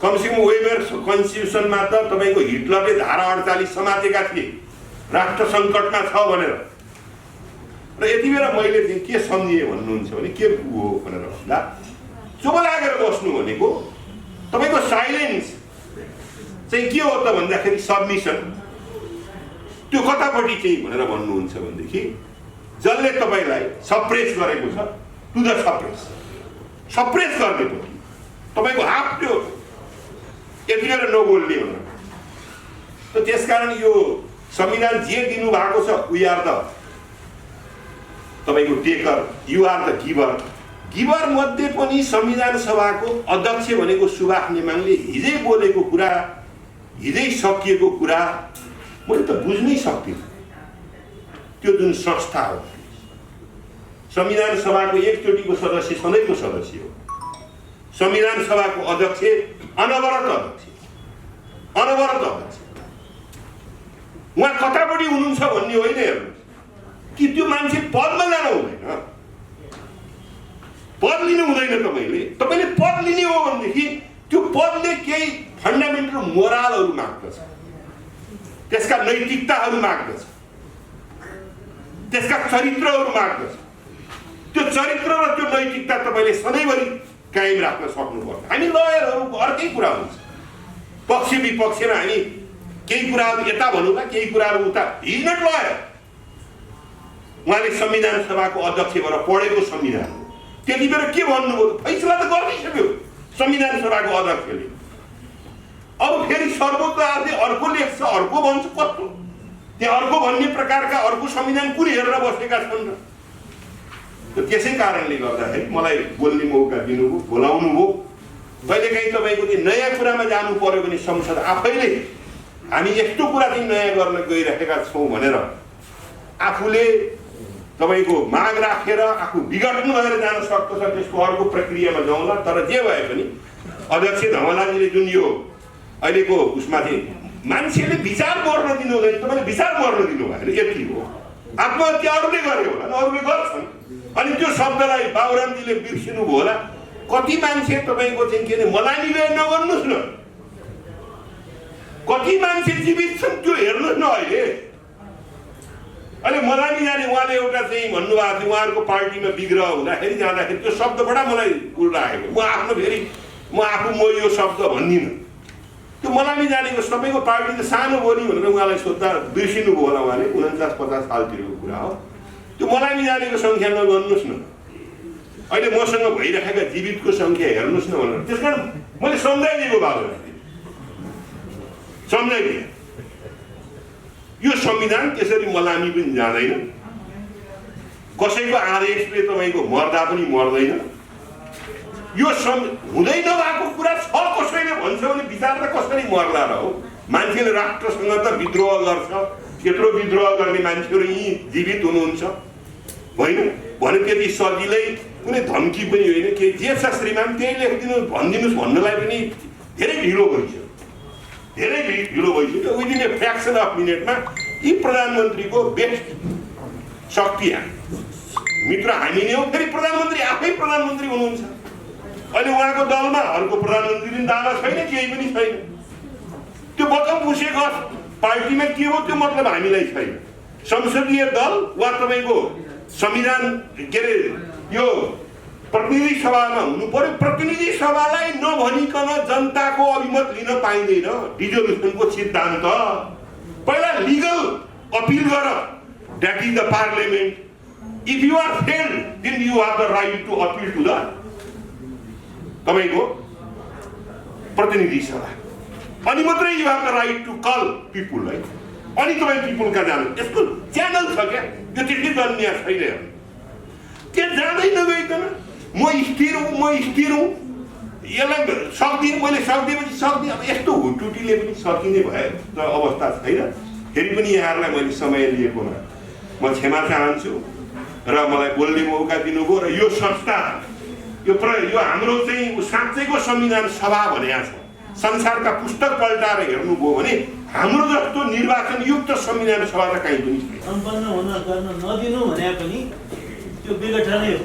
कमसेकम वेबर कन्स्टिट्युसनमा त तपाईँको हिटलरले धारा 48 समातेका थिए राष्ट्र सङ्कटमा छ भनेर र यति बेला मैले चाहिँ के सम्झिएँ भन्नुहुन्छ भने के हो भनेर भन्दा चुप लागेर बस्नु भनेको तपाईँको साइलेन्स चाहिँ के हो त भन्दाखेरि सबमिसन त्यो कतापट्टि चाहिँ भनेर भन्नुहुन्छ भनेदेखि जसले तपाईँलाई सप्रेस गरेको छ टु द सप्रेस गर्नेपट्टि तपाईँको हात त्यो यति बेला नबोल्ने भनेर। त त्यसकारण यो संविधान जे दिनुभएको छ वी आर द तपाईँको taker you are the giver मध्ये पनि संविधान सभाको अध्यक्ष भनेको सुभाष नेमाङले हिजै बोलेको कुरा हिजै सकिएको कुरा मैले त बुझ्नै सक्दिनँ। त्यो जुन संस्था हो संविधान सभाको एकचोटिको सदस्य सधैँको सदस्य हो। संविधान सभाको अध्यक्ष अनवरत अध्यक्ष उहाँ कतापट्टि हुनुहुन्छ भन्ने होइन हेर्नुहोस् कि त्यो मान्छे पदमा जानु हुँदैन पद लिनु हुँदैन। तपाईँले पद लिने हो भनेदेखि त्यो पदले केही फन्डामेन्टल मोरालहरू माग्दछ त्यसका नैतिकताहरू माग्दछ त्यसका चरित्रहरू माग्दछ। त्यो चरित्र र त्यो नैतिकता तपाईँले सधैँभरि कायम राख्न सक्नुपर्छ। हामी लयरहरूको अर्कै कुरा हुन्छ पक्ष विपक्षमा हामी केही कुराहरू यता भनौँला केही कुराहरू उता इज नट लयर। उहाँले संविधान सभाको अध्यक्ष भएर पढेको संविधान हो त्यति बेला के भन्नुभयो फैसला त गरिसक्यो संविधान सभाको अध्यक्षले। अब फेरि सर्वोच्च आफूले अर्को लेख्छ अर्को भन्छ कस्तो त्यहाँ अर्को भन्ने प्रकारका अर्को संविधान कुन हेरेर बसेका छन् र। त्यसै कारणले गर्दाखेरि मलाई बोल्ने मौका दिनुभयो बोलाउनु भयो। कहिलेकाहीँ तपाईँको त्यो नयाँ कुरामा जानु पर्यो भने संसद आफैले हामी यस्तो कुरा चाहिँ नयाँ गर्न गइरहेका छौँ भनेर आफूले तपाईँको माग राखेर आफू विघटन भएर जान सक्दछ त्यसको अर्को प्रक्रियामा जाउँला। तर जे भए पनि अध्यक्ष धमलाजीले जुन यो अहिलेको उसमा चाहिँ मान्छेले विचार गर्न दिनु हुँदैन तपाईँले विचार गर्न दिनु भएन यति हो। आत्महत्या अरूले गर्यो होला अरूले गर्छन् अनि त्यो शब्दलाई बाबुरामजीले बिर्सिनु भयो होला। कति मान्छे तपाईँको चाहिँ के अरे मलामीले नगर्नुहोस् न कति मान्छे जीवित छन् त्यो हेर्नुहोस् न। अहिले मलामी जाने उहाँले एउटा चाहिँ भन्नुभएको थियो उहाँहरूको पार्टीमा विग्रह हुँदाखेरि जाँदाखेरि त्यो शब्द बडा मलाई उल लागेको। म आफू म यो शब्द भन्दिनँ। त्यो मलामी जानेको तपाईँको पार्टी त सानो बोली भनेर उहाँलाई सोद्धा बिर्सिनु भयो होला उहाँले 49-50 सालतिरको कुरा हो। त्यो मलामी जानेको सङ्ख्या नगर्नुहोस् न अहिले मसँग भइरहेका जीवितको सङ्ख्या हेर्नुहोस् न भनेर। त्यस कारण मैले सम्झाइदिएको बाबुलाई सम्झाइदिएँ यो संविधान त्यसरी मलामी पनि जाँदैन कसैको आदेशले तपाईँको मर्दा पनि मर्दैन। यो हुँदै नभएको कुरा छ कसैले भन्छ भने विचार त कसरी मर्ला र हो। मान्छेले राष्ट्रसँग त विद्रोह गर्छ त्यत्रो विद्रोह गर्ने मान्छेहरू यी जीवित हुनुहुन्छ होइन भने त्यति सजिलै कुनै धम्की पनि होइन के जे छ श्रीमान त्यही लेखिदिनु भनिदिनुहोस् भन्नलाई पनि धेरै ढिलो भइसक्यो विदिन ए फ्र्याक्सन अफ मिनटमा यी प्रधानमन्त्रीको बेस्ट शक्ति मित्र हामी नै हो। फेरि प्रधानमन्त्री आफै प्रधानमन्त्री हुनुहुन्छ। अहिले उहाँको दलमा अर्को प्रधानमन्त्री पनि दावा छैन, केही पनि छैन। त्यो बकम पुसेको पार्टीमा के हो त्यो मतलब हामीलाई छैन। संसदीय दल वा तपाईँको संविधान के अरे यो प्रतिनिधि सभामा हुनु पर्यो। प्रतिनिधि सभालाई नभनिकन जनताको अभिमत लिन पाइँदैन। डिजोल्युसनको सिद्धान्त पहिला लिगल अपिल गर, that is the parliament. If you are failed then you have the right to appeal to the तपाईँको प्रतिनिधि सभा, अनि मात्रै you have the right to call people है। अनि तपाईँ पिपुलका जानु, यसको च्यानल छ क्या, यो त्यति जन्मिया छैन। त्यहाँ जाँदै नगइकन म स्थिर हुँ यसलाई सक्दिनँ, मैले सक्दिएपछि सक्दिनँ। अब यस्तो हुटुटीले पनि सकिने भए त अवस्था छैन। फेरि पनि यहाँहरूलाई मैले समय लिएकोमा म क्षमा चाहन्छु र मलाई बोल्ने मौका दिनुभयो। र यो संस्था यो हाम्रो चाहिँ साँच्चैको संविधान सभा भनेको छ। संसारका पुस्तक पल्टाएर हेर्नुभयो भने हाम्रो जस्तो निर्वाचन युक्त संविधान सभा त कहीँ पनि छैन। सम्पन्न गर्न नदिनु भने पनि त्यो विघटनै हो।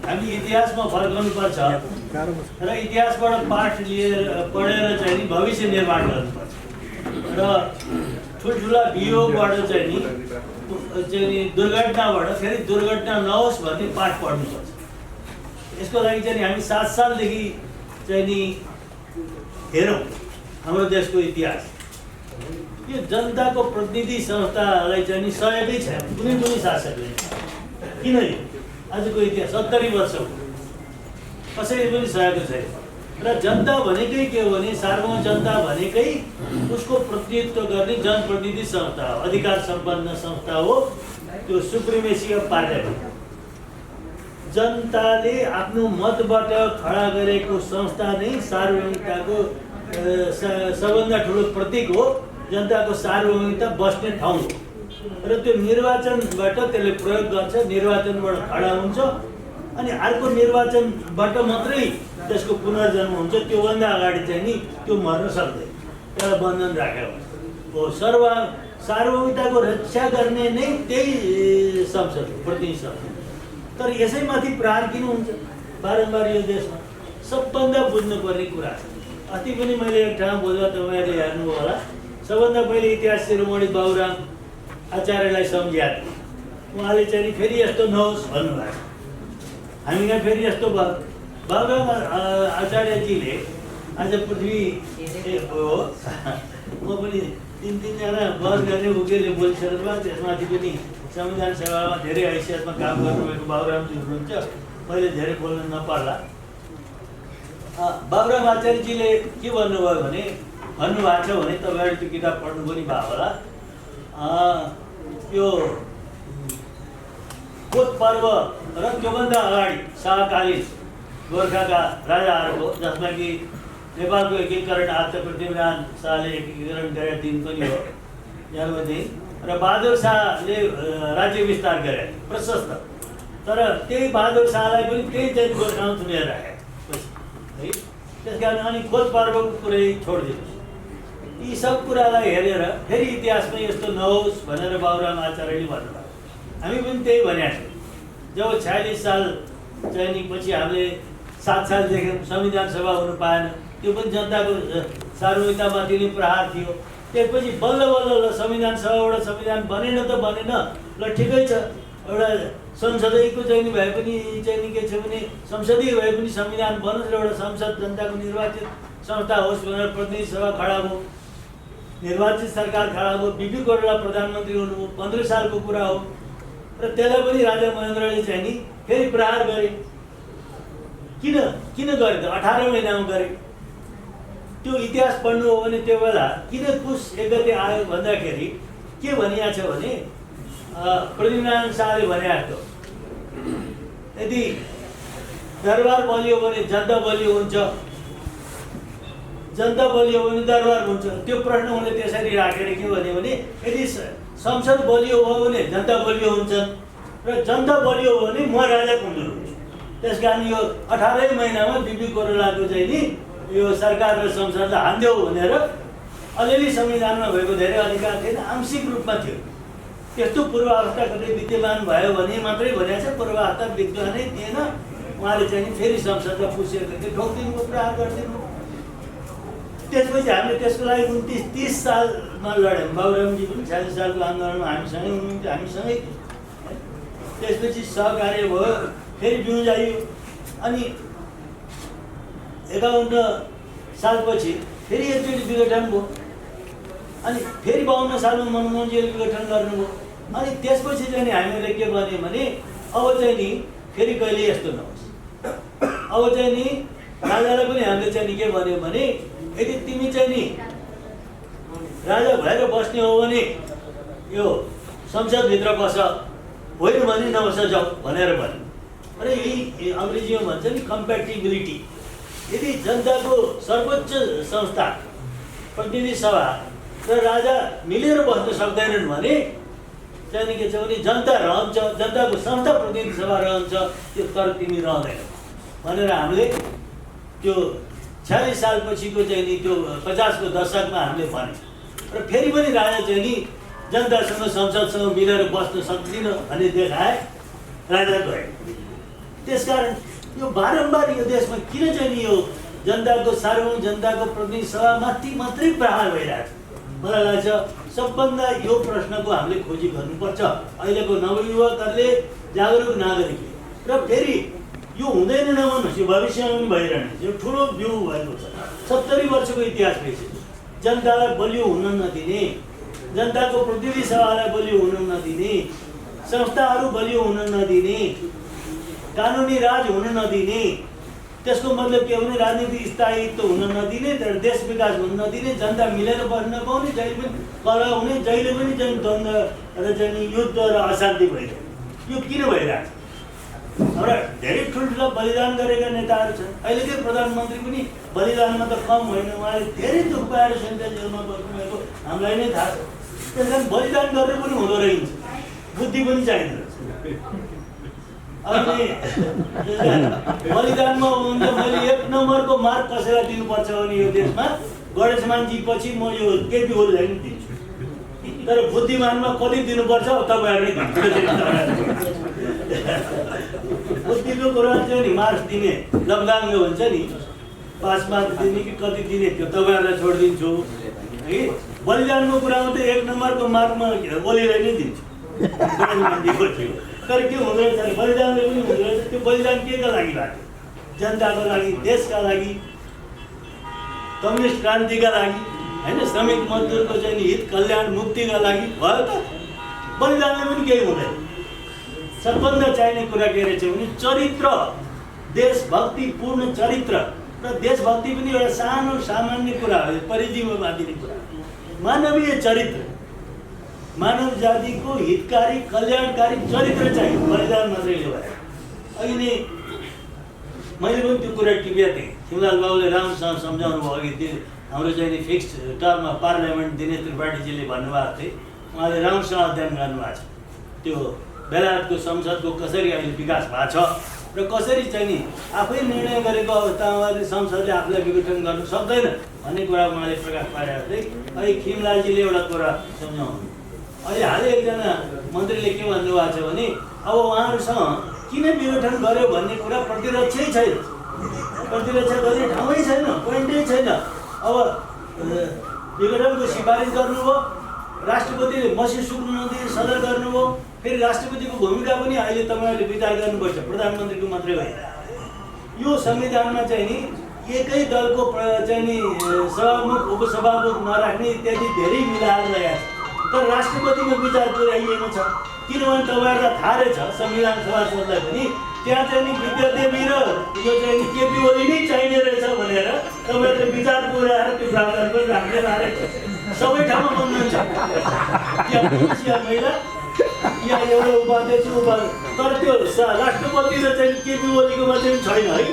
हामी इतिहासमा फर्कनुपर्छ र इतिहासबाट पाठ पढेर चाहिँ नि भविष्य निर्माण गर्नुपर्छ र ठुल्ठुला वियोगबाट चाहिँ नि दुर्घटनाबाट फेरि दुर्घटना नहोस् भन्ने पाठ पढ्नुपर्छ। यसको लागि चाहिँ हामी 7 सालदेखि चाहिँ नि हेरौँ हाम्रो देशको इतिहास। यो जनताको प्रतिनिधि संस्थालाई चाहिँ नि सहयोगै छैन कुनै पनि शासकले। किन आजको इतिहास 70 वर्षको कसैले पनि सहयोग छैन। र जनता भनेकै के हो भने सार्वभौम जनता भनेकै उसको प्रतिनिधित्व गर्ने जनप्रतिनिधि संस्था हो, अधिकार सम्पन्न संस्था हो। त्यो सुप्रिमेसी अफ पार्लियामेन्ट, जनताले आफ्नो मतबाट खडा गरेको संस्था नै सार्वभौमिकताको सबभन्दा ठुलो प्रतीक हो। जनताको सार्वभौमिकता बस्ने ठाउँ हो र त्यो निर्वाचनबाट त्यसले प्रयोग गर्छ, निर्वाचनबाट खडा हुन्छ अनि अर्को निर्वाचनबाट मात्रै त्यसको पुनर्जन्म हुन्छ। त्योभन्दा अगाडि चाहिँ नि त्यो मर्न सक्दैन, त्यसलाई बन्धन राखेको हो। सार्वभौमिकताको रक्षा गर्ने नै त्यही संसद हो, प्रतिनिधि सभा। तर यसैमाथि प्रहार किन हुन्छ बारम्बार यो देशमा? सबभन्दा बुझ्नुपर्ने कुरा छ। अस्ति पनि मैले एक ठाउँ बोल्दा तपाईँहरूले हेर्नुभयो होला, सबभन्दा पहिले इतिहास शिरोमणि बाबुराम आचार्यलाई सम्झिएको थियो। उहाँले चाहिँ फेरि यस्तो नहोस् भन्नुभएको। हामी कहाँ फेरि यस्तो भयो? बाबुराम आचार्यजीले आज पृथ्वी हो, म पनि 3-3जना बहस गर्ने उकेले बोलिसक्नु भयो। त्यसमाथि पनि संविधान सभामा धेरै हैसियतमा काम गर्नुभएको बाबुरामजी हुनुहुन्छ, मैले धेरै बोल्न नपर्ला। बाबुराम आचार्यजीले के भन्नुभएको छ भने तपाईँहरू त्यो किताब पढ्नु पनि भयो होला। यो कोत पर्व र त्योभन्दा अगाडि शाहकालीन गोर्खाका राजाहरूको, जसमा कि नेपालको एकीकरण आचार्य पृथ्वीनारायण शाहले एकीकरण गरेका दिन पनि हो जन्मदिन, र बहादुर शाहले राज्य विस्तार गरे प्रशस्त। तर त्यही बहादुर शाहलाई पनि त्यही चाहिँ गोर्खामा थुनेर राखे है। त्यस कारण अनि खोज पर्वको कुरै छोडिदिनुहोस्। यी सब कुरालाई हेरेर फेरि इतिहासमा यस्तो नहोस् भनेर बाबुराम आचार्यले भन्नुभयो। हामी पनि त्यही भनेका छौँ। जब 46 साल चाहिँ नि पछि हामीले 7 साल देख्यौँ संविधान सभा हुनु पाएन, त्यो पनि जनताको सार्वभौमिकतामाथि नै प्रहार थियो। त्यसपछि बल्ल बल्ल संविधान सभाबाट संविधान बनेन त बनेन, ल ठिकै छ, एउटा संसदीयको चाहिँ भए पनि चाहिँ नि के छ भने संसदीय भए पनि संविधान बनोस् र एउटा संसद जनताको निर्वाचित संस्था होस् भनेर प्रतिनिधि सभा खडा भयो, निर्वाचित सरकार खडा भयो। बिपी कोइराला प्रधानमन्त्री हुनुभयो, 15 सालको कुरा हो। र त्यसलाई पनि राजा महेन्द्रले चाहिँ नि फेरि प्रहार गरे। किन गरे त? 18 महिनामा गरे। त्यो इतिहास पढ्नु हो भने त्यो बेला किन पुस 1 गते आयो भन्दाखेरि के भनिएको छ भने पृथ्वीनारायण शाहले भनेको यदि दरबार बलियो भने जनता बलियो हुन्छ, जनता बलियो भने दरबार हुन्छ। त्यो प्रश्न उनले त्यसरी राखेर के भन्यो भने यदि संसद बलियो भयो भने जनता बलियो हुन्छन् र जनता बलियो भयो भने म राजा कमजोर हुन्छु। त्यस कारण यो 18 महिनामा बिपी कोइरालाको चाहिँ नि यो सरकार र संसदलाई हान्देऊ भनेर अलिअलि संविधानमा भएको धेरै अधिकार थिएन, आंशिक रूपमा थियो। त्यस्तो पूर्वावस्था कतै विद्यमान भयो भने मात्रै भनेको छ, पूर्वावस्था विद्यमानै थिएन। उहाँले चाहिँ नि फेरि संसदलाई पुसेको थियो, ठोकिदिनु, प्रहार गरिदिनु। त्यसपछि हामीले त्यसको लागि 29-30 सालमा लड्यौँ। बाबुरामजी पनि 46 सालको आन्दोलनमा हामीसँगै हुनुहुन्थ्यो, हामीसँगै। त्यसपछि सहकार्य भयो, फेरि बिउजाइयो। अनि 51 सालपछि फेरि एकचोटि विघटन भयो। अनि फेरि 52 सालमा मनमोहनजीले विघटन गर्नुभयो। अनि त्यसपछि चाहिँ हामीले के भन्यो भने अब चाहिँ नि फेरि कहिले यस्तो नहोस्। अब चाहिँ नि राजालाई पनि हामीले चाहिँ नि के भन्यो भने यदि तिमी चाहिँ नि राजा भएर बस्ने हो भने यो संसदभित्र बस, होइन भने नबस जाऊ भनेर भन्यो। र यही अङ्ग्रेजीमा भन्छ नि कम्प्याटिबिलिटी। यदि जनताको सर्वोच्च संस्था प्रतिनिधि सभा र राजा मिलेर बस्न सक्दैनन् भने चाहिँ के छ भने जनता रहन्छ, जनताको संस्था प्रतिनिधि सभा रहन्छ, त्यो तर तिमी रहँदैन भनेर हामीले त्यो 46 सालपछिको चाहिँ नि त्यो 50 को दशकमा हामीले भन्यो। र फेरि पनि राजा चाहिँ नि जनतासँग संसदसँग मिलेर बस्न सक्दिन भन्ने देखाए, राजा गए। त्यसकारण यो बारम्बार यो देशमा किन चाहिँ नि यो जनताको सार्वभौम जनताको प्रतिनिधि सभा माथि मात्रै प्रहार भइरहेको छ? मलाई लाग्छ सबभन्दा यो प्रश्नको हामीले खोजी गर्नुपर्छ। अहिलेको नवयुवकहरूले, जागरुक नागरिकले। र फेरि यो हुँदैन नभन्नुहोस्, यो भविष्यमा पनि भइरहने यो ठुलो बिउ भएको छ। 70 वर्षको इतिहास रहेछ। जनतालाई बलियो हुन नदिने, जनताको प्रतिनिधि सभालाई बलियो हुन नदिने, संस्थाहरू बलियो हुन नदिने, कानुनी राज हुन नदिने। त्यसको मतलब के भने राजनीतिक स्थायित्व हुन नदिने, देश विकास हुन नदिने, जनता मिलेर बस्न नपाउने, जहिले पनि कलह हुने, जहिले पनि चाहिँ द्वन्द्व र चाहिँ युद्ध र अशान्ति भइरहेको। यो किन भइरहेको छ? हाम्रा धेरै ठुल्ठुला बलिदान गरेका नेताहरू छन्। अहिलेकै प्रधानमन्त्री पनि बलिदानमा त कम होइन, उहाँले धेरै दुःख पाएर सेन्ट्रल जेलमा बस्नुभएको हामीलाई नै थाहा छ। त्यस कारण बलिदान गरेर पनि हुँदो रहेछ, बुद्धि पनि चाहिँदो रहेछ। अनि बलिदानमा हुनुहुन्छ। मैले 1 नम्बरको मार्क कसैलाई दिनुपर्छ भने यो देशमा गणेशमानजी पछि म यो केपी ओलीलाई पनि दिन्छु। तर बुद्धिमानमा कति दिनुपर्छ तपाईँहरूले बुद्धिको कुरा चाहिँ नि मार्क्स दिने लकडाउनको हुन्छ नि, 5 मार्क दिने कि कति दिने त्यो तपाईँहरूलाई छोडिदिन्छु है। बलिदानको कुरामा त 1 नम्बरको मार्कमा ओलीलाई नै दिन्छु। तर के हुँदो रहेछ भने बलिदानले पनि हुँदो रहेछ। त्यो बलिदान केका लागि भएको? जनताको लागि, देशका लागि, कम्युनिस्ट क्रान्तिका लागि होइन, श्रमिक मजदुरको चाहिँ हित कल्याण मुक्तिका लागि भयो त। बलिदानले पनि केही हुँदैन। सबभन्दा चाहिने कुरा के रहेछ भने चरित्र, देशभक्तिपूर्ण चरित्र। र देशभक्ति पनि एउटा सानो सामान्य कुरा हो, परिजीववादी कुरा। मानवीय चरित्र, मानव जातिको हितकारी कल्याणकारी चरित्र चाहियो, बलिदान मात्रै भयो। अघि नै मैले पनि त्यो कुरा टिपेको थिएँ। शिवलाल बाबुले राम्रोसँग सम्झाउनु भयो। अघि त्यो हाम्रो चाहिँ नि फिक्स्ड टर्ममा पार्लियामेन्ट दिनेश त्रिपाठीजीले भन्नुभएको थिए, उहाँले राम्रोसँग अध्ययन गर्नुभएको छ। त्यो बेलायतको संसदको कसरी अहिले विकास भएको छ र कसरी चाहिँ नि आफै निर्णय गरेको अवस्थामा संसदले आफूलाई विघटन गर्न सक्दैन भन्ने कुरा उहाँले प्रकाश पारेको थिए। अहिले खिमलालजीले एउटा कुरा सम्झाउनु। अहिले हालै एकजना मन्त्रीले के भन्नुभएको छ भने अब उहाँहरूसँग किन विघटन गर्यो भन्ने कुरा प्रतिरक्षै छैन, प्रतिरक्षा गर्ने ठाउँै छैन, पोइन्टै छैन। अब विघटनको सिफारिस गर्नुभयो, राष्ट्रपतिले मसी सुक्नु नदिए सदर गर्नुभयो। फेरि राष्ट्रपतिको भूमिका पनि अहिले तपाईँहरूले विचार गर्नुपर्छ, प्रधानमन्त्रीको मात्रै होइन। यो संविधानमा चाहिँ नि एकै दलको चाहिँ नि सभामुख उपसभामुख नराख्ने इत्यादि धेरै मिलाएर ल्याएको छ। तर राष्ट्रपतिमा विचार पुर्याइएको छ, किनभने तपाईँहरूलाई थाहा रहेछ संविधान सभासदलाई पनि त्यहाँ चाहिँ नि विद्यादेवी र यो चाहिँ नि केपी ओली नै चाहिने रहेछ भनेर तपाईँहरूले विचार पुर्याएर त्यो प्रावधान पनि राख्दै रहेछ। सबै ठाउँमा बन्नुहुन्छ, त्यहाँ पुरुष या महिला या एउटा उपाध्यक्ष तर त्यो राष्ट्रपति र चाहिँ केपी ओलीकोमा चाहिँ छैन है।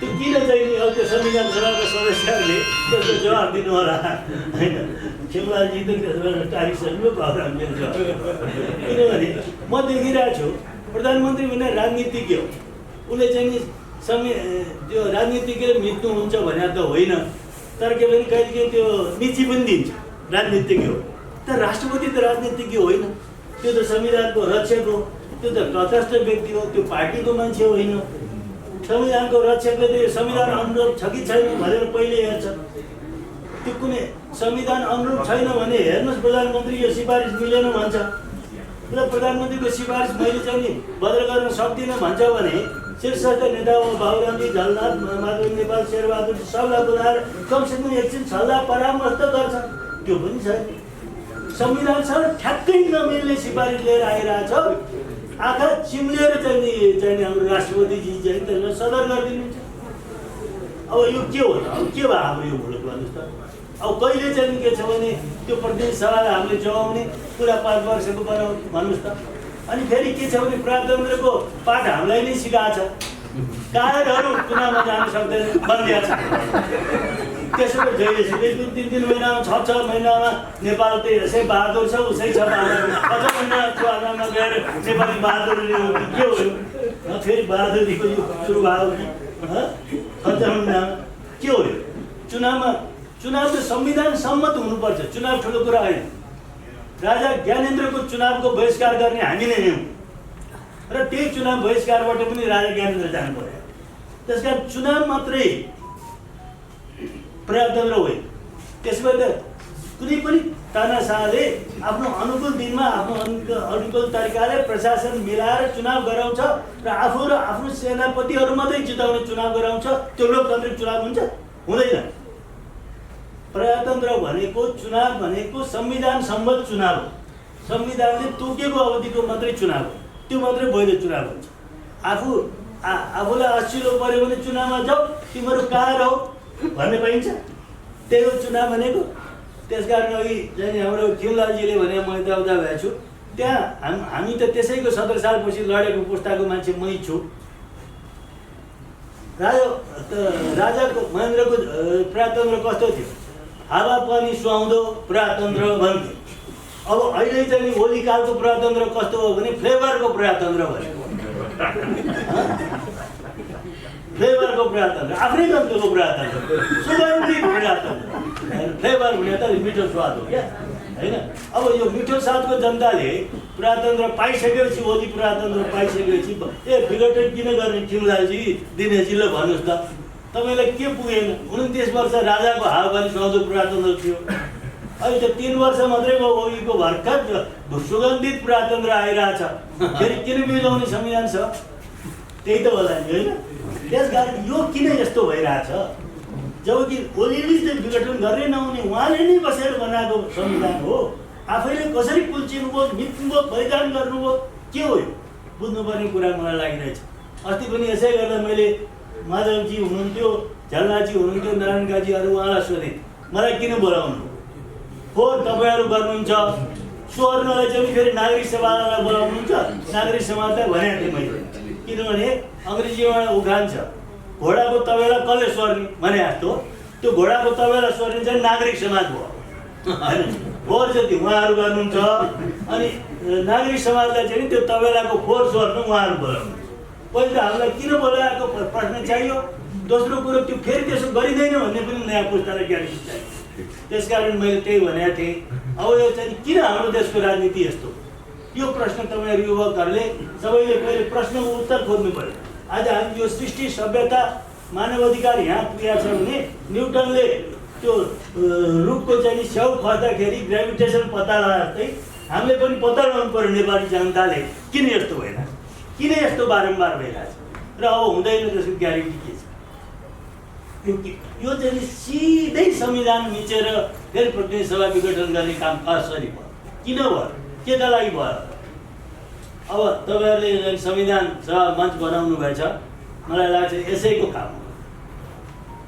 त्यो किन चाहिँ अब त्यो संविधान सभाका सदस्यहरूले त्यसको जवाब दिनु होला होइन। खेमलालजी त त्यसो बेला टारिसक्नु प्रोग्राम दिन्छ। किनभने म देखिरहेको छु प्रधानमन्त्री भने राजनीतिज्ञ हो, उसले चाहिँ त्यो राजनीतिज्ञले मिच्नुहुन्छ भने त होइन, तर के भने कहिलेकाहीँ त्यो निची पनि दिन्छ राजनीतिज्ञ हो। तर राष्ट्रपति त राजनीतिज्ञ होइन, त्यो त संविधानको रक्षक हो, त्यो त तटस्थ व्यक्ति हो, त्यो पार्टीको मान्छे होइन। संविधानको रक्षकले त संविधान अनुरूप छ कि छैन भनेर पहिले हेर्छ। त्यो कुनै संविधान अनुरूप छैन भने हेर्नुहोस् प्रधानमन्त्री यो सिफारिस मिलेन भन्छ र प्रधानमन्त्रीको सिफारिस मैले चाहिँ नि बदल गर्न सक्दिनँ भन्छ भने शीर्षस्थ नेता हो बाबुरामजी, झलनाथ, माधव नेपाल, शेरबहादुर सबलाई बोलाएर कमसेकम एकछिन सल्लाह परामर्श त गर्छ। त्यो पनि छैन। संविधानसँग ठ्याक्कै नमिल्ने सिफारिस लिएर आइरहेछ। आँखा चिम्लेर चाहिँ हाम्रो राष्ट्रपतिजी चाहिँ त्यसलाई सदर गरिदिनुहुन्छ। अब यो के हो त? अब के भयो हाम्रो यो मुलुक भन्नुहोस् त? अब कहिले चाहिँ के छ भने त्यो प्रतिनिधि सभालाई हामीले जोगाउने पुरा 5 वर्षको बनाऊ भन्नुहोस् त। अनि फेरि के छ भने प्रजातन्त्रको पाठ हामीलाई नै सिकाएको छ। कायरहरू चुनावमा जान सक्दैन भनिदिएको छ। त्यसो जहिले सुकै 3 महिनामा 6 महिनामा नेपाल त यसै बहादुर छ उसै छ बहादुर। 6 महिना चुनावमा गएर नेपाली बहादुरले हो कि के हो? फेरि बहादुरीको यो सुरु भयो कि 6 महिनामा के हो? चुनाव त संविधान सम्मत हुनुपर्छ। चुनाव ठुलो कुरा होइन। राजा ज्ञानेन्द्रको चुनावको बहिष्कार गर्ने हामी नै हौँ र त्यही चुनाव बहिष्कारबाट पनि राजा ज्ञानेन्द्र जानु पर्यो। त्यसकारण चुनाव मात्रै प्रजातन्त्र होइन। त्यसबाट कुनै पनि तानाशाहले आफ्नो अनुकूल दिनमा आफ्नो अनुकूल तरिकाले प्रशासन मिलाएर चुनाव गराउँछ र आफू र आफ्नो सेनापतिहरू मात्रै जिताउने चुनाव गराउँछ। त्यो लोकतान्त्रिक चुनाव हुन्छ? हुँदैन। प्रजातन्त्र भनेको चुनाव भनेको संविधान सम्मत चुनाव हो। संविधानले तोकेको अवधिको मात्रै चुनाव हो, त्यो मात्रै वैध चुनाव हुन्छ। आफूलाई असिलो पर्यो भने चुनावमा जाऊ, तिमीहरू कहाँ रहो भन्ने पाइन्छ। त्यही हो चुनाव भनेको। त्यसकारण अघि चाहिँ हाम्रो खेमलालजीले भने म यताउता भएको छु, त्यहाँ हामी त त्यसैको 17 सालपछि लडेको पुस्ताको मान्छे मै छु। राजाको महेन्द्रको प्रजातन्त्र कस्तो थियो? हावा पानी सुहाउँदो प्रजातन्त्र भन्थ्यो। अब अहिले चाहिँ ओली कालको प्रजातन्त्र कस्तो हो भने फ्लेभरको प्रजातन्त्र भन्यो। फ्लेभरको प्रजातन्त्र, आफ्नै गन्तको प्रजातन्त्र, सुगन्धित प्रजातन्त्र। फ्लेभर भने त मिठो स्वाद हो क्या होइन। अब यो मिठो स्वादको जनताले प्रजातन्त्र पाइसकेपछि, ओली प्रजातन्त्र पाइसकेपछि विघटन किन गर्ने खेमलालजी, दिनेशजीले भन्नुहोस् त? तपाईँलाई के पुगेन? 29 वर्ष राजाको हावापानी सुहाउँदो प्रजातन्त्र थियो। अहिले त 3 वर्ष मात्रै ओलीको भर्खर सुगन्धित प्रजातन्त्र आइरहेछ। फेरि किन बिउजाउने संविधान छ? त्यही त होला नि होइन। त्यसकारण यो किन यस्तो भइरहेछ? जबकि ओलीले चाहिँ विघटन गर्नै नहुने उहाँले नै बसेर बनाएको संविधान हो। आफैले कसरी कुल्चिनुभयो, मिच्नुभयो, बलिदान गर्नुभयो, के हो यो? बुझ्नुपर्ने कुरा मलाई लागिरहेछ। अस्ति पनि यसै गर्दा मैले माधवजी हुनुहुन्थ्यो, झलनाथजी हुनुहुन्थ्यो, नारायण काजीहरू, उहाँलाई सोधेँ मलाई किन बोलाउनु? फोहोर तपाईँहरू गर्नुहुन्छ, स्वर्णलाई चाहिँ फेरि नागरिक सभालाई बोलाउनुहुन्छ। नागरिक समाजलाई भनेको थिएँ मैले, किनभने अङ्ग्रेजीमा उखान छ, घोडाको तबेला कसले स्वर्ने भने जस्तो त्यो घोडाको तबेला स्वर्ने चाहिँ नागरिक समाज भयो होइन। फोहोर जति उहाँहरू गर्नुहुन्छ, अनि नागरिक समाजलाई चाहिँ त्यो तबेलाको फोहोर स्वर्न उहाँहरू बोलाउनु। पहिले त हामीलाई किन बोलाएको प्रश्न चाहियो। दोस्रो कुरो त्यो फेरि त्यसो गरिँदैन भन्ने पनि नयाँ पुस्तालाई ग्यारेन्टी चाहियो। त्यसकारण मैले त्यही भनेको थिएँ। अब यो चाहिँ किन हाम्रो देशको राजनीति यस्तो? यो प्रश्न तपाईँहरू युवकहरूले सबैले पहिले प्रश्नको उत्तर खोज्नु पर्यो। आज हामी यो सृष्टि, सभ्यता, मानव अधिकार यहाँ पुगेको छ भने न्युटनले त्यो रुखको चाहिँ स्याउ खस्दाखेरि ग्राभिटेसन पत्ता लगाए जस्तै हामीले पनि पत्ता लगाउनु पर्यो नेपाली जनताले किन यस्तो भइरहेछ, किन यस्तो बारम्बार भइरहेछ र अब हुँदैन त्यसको ग्यारेन्टी के छ? यो चाहिँ सिधै संविधान मिचेर फेरि प्रतिनिधि सभा विघटन गर्ने काम कसरी भयो? किन भयो? केका लागि भयो? अब तपाईँहरूले संविधान सभा मञ्च बनाउनु भएछ, मलाई लाग्छ यसैको काम हो,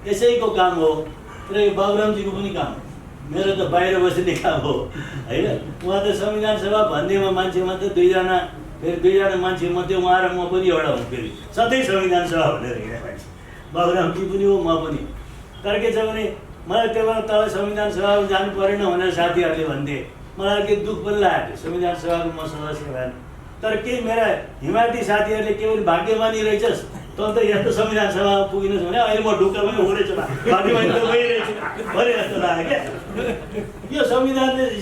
यसैको काम हो र यो बाबुरामजीको पनि काम हो। मेरो त बाहिर बस्ने काम हो होइन। उहाँ त संविधान सभा भन्नेमा मान्छे मात्रै दुईजना, फेरि दुईजना मान्छे मध्ये उहाँ र म पनि एउटा हुँ, फेरि सधैँ संविधान सभा भनेर हिँड्ने मान्छे। बाबुरामजी पनि हो, म पनि। तर के छ भने मलाई त्यो बेला तल संविधान सभामा जानु परेन भनेर साथीहरूले भन्थे। मलाई के दुःख पनि लागेको थियो, संविधान सभाको म सदस्य भएन। तर केही मेरा हिमाली साथीहरूले के भने भाग्यमानी रहेछस्, तँ त यस्तो संविधान सभामा पुगिनस् भने अहिले म ढुक्क पनि हुँदैछ, भाग्यमानी त गइरहेछ भने जस्तो लाग्यो क्या। यो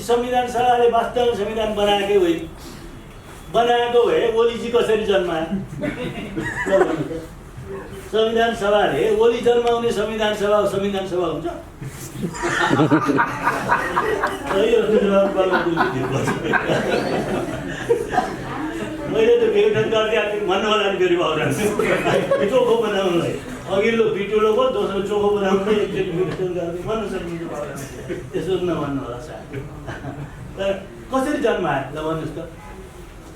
संविधान सभाले वास्तवमा संविधान बनाएकै होइन। बनाएको भए ओलीजी कसरी जन्माए? संविधान सभाले ओली जन्माउने संविधान सभा हुन्छ? मैले त विघटन गरिदिएको भन्नु होला नि फेरि भाउराम चोखो बनाउनुलाई। अघिल्लो बिटुलो भयो, दोस्रो चोखो बनाउनुलाई एकचोटि विघटन गरिदिनु भन्नु सक्नुहुन्छ भाउराम, त्यसो नभन्नु होला सायद। तर कसरी जन्मायो ल भन्नुहोस् त?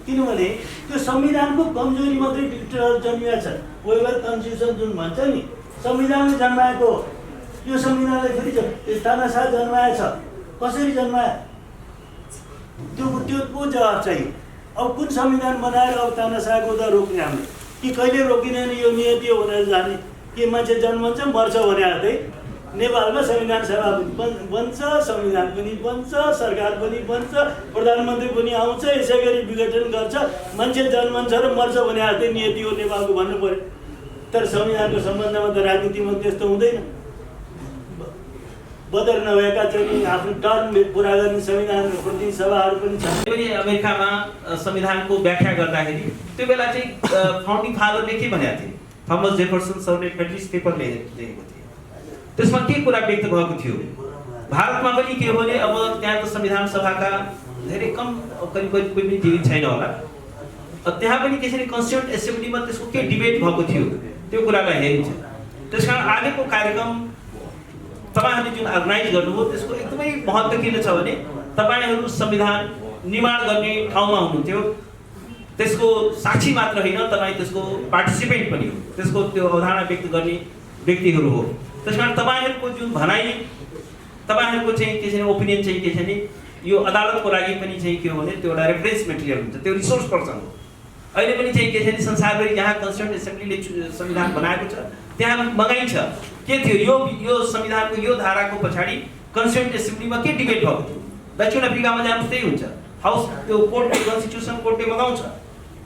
किनभने त्यो संविधानको कमजोरी मात्रै डिक्टेटर जन्मिया छ। वेबर कन्स्टिट्युसन जुन भन्छ नि, संविधानले जन्माएको। यो संविधानले फेरि तानाशाह जन्माएछ। कसरी जन्मायो? त्यो को जवाब चाहियो? अब कुन संविधान बनाएर अब तानाशाहको त रोक्ने हामीले कि कहिले रोकिँदैन, यो नियति हो भनेर जाने कि मान्छे जन्मन्छ मर्छ भने जस्तै नेपालमा संविधान सभा पनि बन्छ, संविधान पनि बन्छ, सरकार पनि बन्छ, प्रधानमन्त्री पनि आउँछ, यसै गरी विघटन गर्छ। मान्छे जन्मन्छ र मर्छ भने जस्तै नियति हो नेपालको भन्नु पर्यो। तर संविधानको सम्बन्धमा त राजनीतिमा त्यस्तो हुँदैन। बदर नभएका चाहिँ आफ्नो टर्म पुरा गर्ने संविधान प्रतिनिधि सभाहरू पनि छन्। पनि अमेरिकामा संविधानको व्याख्या गर्दाखेरि त्यो बेला चाहिँ फाउन्डिङ फादरले के भनेका थिए? थमस जेफरसन सरले फेडरलिस्ट पेपर लेखेको थिए। त्यसमा के कुरा व्यक्त भएको थियो? भारतमा पनि के हो भने अब त्यहाँ त संविधान सभाका धेरै कम, करिब करिब कोही पनि जीवित छैन होला। त्यहाँ पनि त्यसरी कन्स्टिट्युन्ट एसेम्ब्लीमा त्यसको के डिबेट भएको थियो त्यो कुरालाई हेरिन्छ। त्यसकारण आजको कार्यक्रम तपाईहरूले जुन अर्गनाइज गर्नुभयो त्यसको एकदमै महत्त्व किन छ भने तपाईहरू संविधान निर्माण गर्ने ठाउँमा हुनुहुन्थ्यो। त्यसको साक्षी मात्र होइन, तपाईँ त्यसको पार्टिसिपेन्ट पनि हो, त्यसको त्यो अवधारणा व्यक्त गर्ने व्यक्तिहरू हो। त्यसकारण तपाईहरूको जुन भनाइ, तपाईहरूको चाहिँ के छ भने ओपिनियन चाहिँ के छ भने यो अदालतको लागि पनि चाहिँ के हो भने त्यो एउटा रेफरेन्स मेटेरियल हुन्छ, त्यो रिसोर्स पर्सन हो। अहिले पनि चाहिँ के छ भने संसारभरि जहाँ कन्स्टिट्युन्ट एसेम्ब्लीले संविधान बनाएको छ त्यहाँ मगाइन्छ के थियो यो संविधानको यो धाराको पछाडि कन्स्टिट्युन्ट एसेम्ब्लीमा के डिबेट भएको थियो। दक्षिण अफ्रिकामा जानुहोस् त्यही हुन्छ, हाउस त्यो कोर्टले कन्स्टिट्युसन कोर्टले मगाउँछ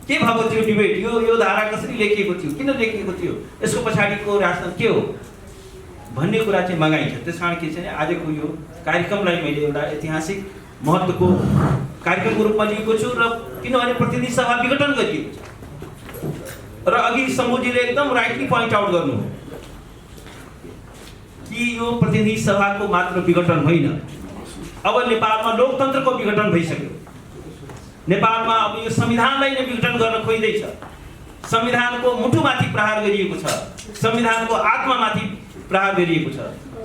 के भएको थियो डिबेट, यो धारा कसरी लेखिएको थियो, किन लेखिएको थियो, यसको पछाडिको राजनीति के हो भन्ने कुरा चाहिँ मगाइन्छ। त्यसकारण के छ भने आजको यो कार्यक्रमलाई मैले एउटा ऐतिहासिक महत्त्वको कार्यक्रमको रूपमा लिएको छु। र किनभने प्रतिनिधि सभा विघटन गरिएको छ र अघि शम्भुजीले एकदम राइटली पोइन्ट आउट गर्नु कि यो प्रतिनिधि सभाको मात्र विघटन होइन, अब नेपालमा लोकतन्त्रको विघटन भइसक्यो। नेपालमा अब यो संविधानलाई नै विघटन गर्न खोजिँदैछ। संविधानको मुटुमाथि प्रहार गरिएको छ, संविधानको आत्मामाथि प्रहार गरिएको छ,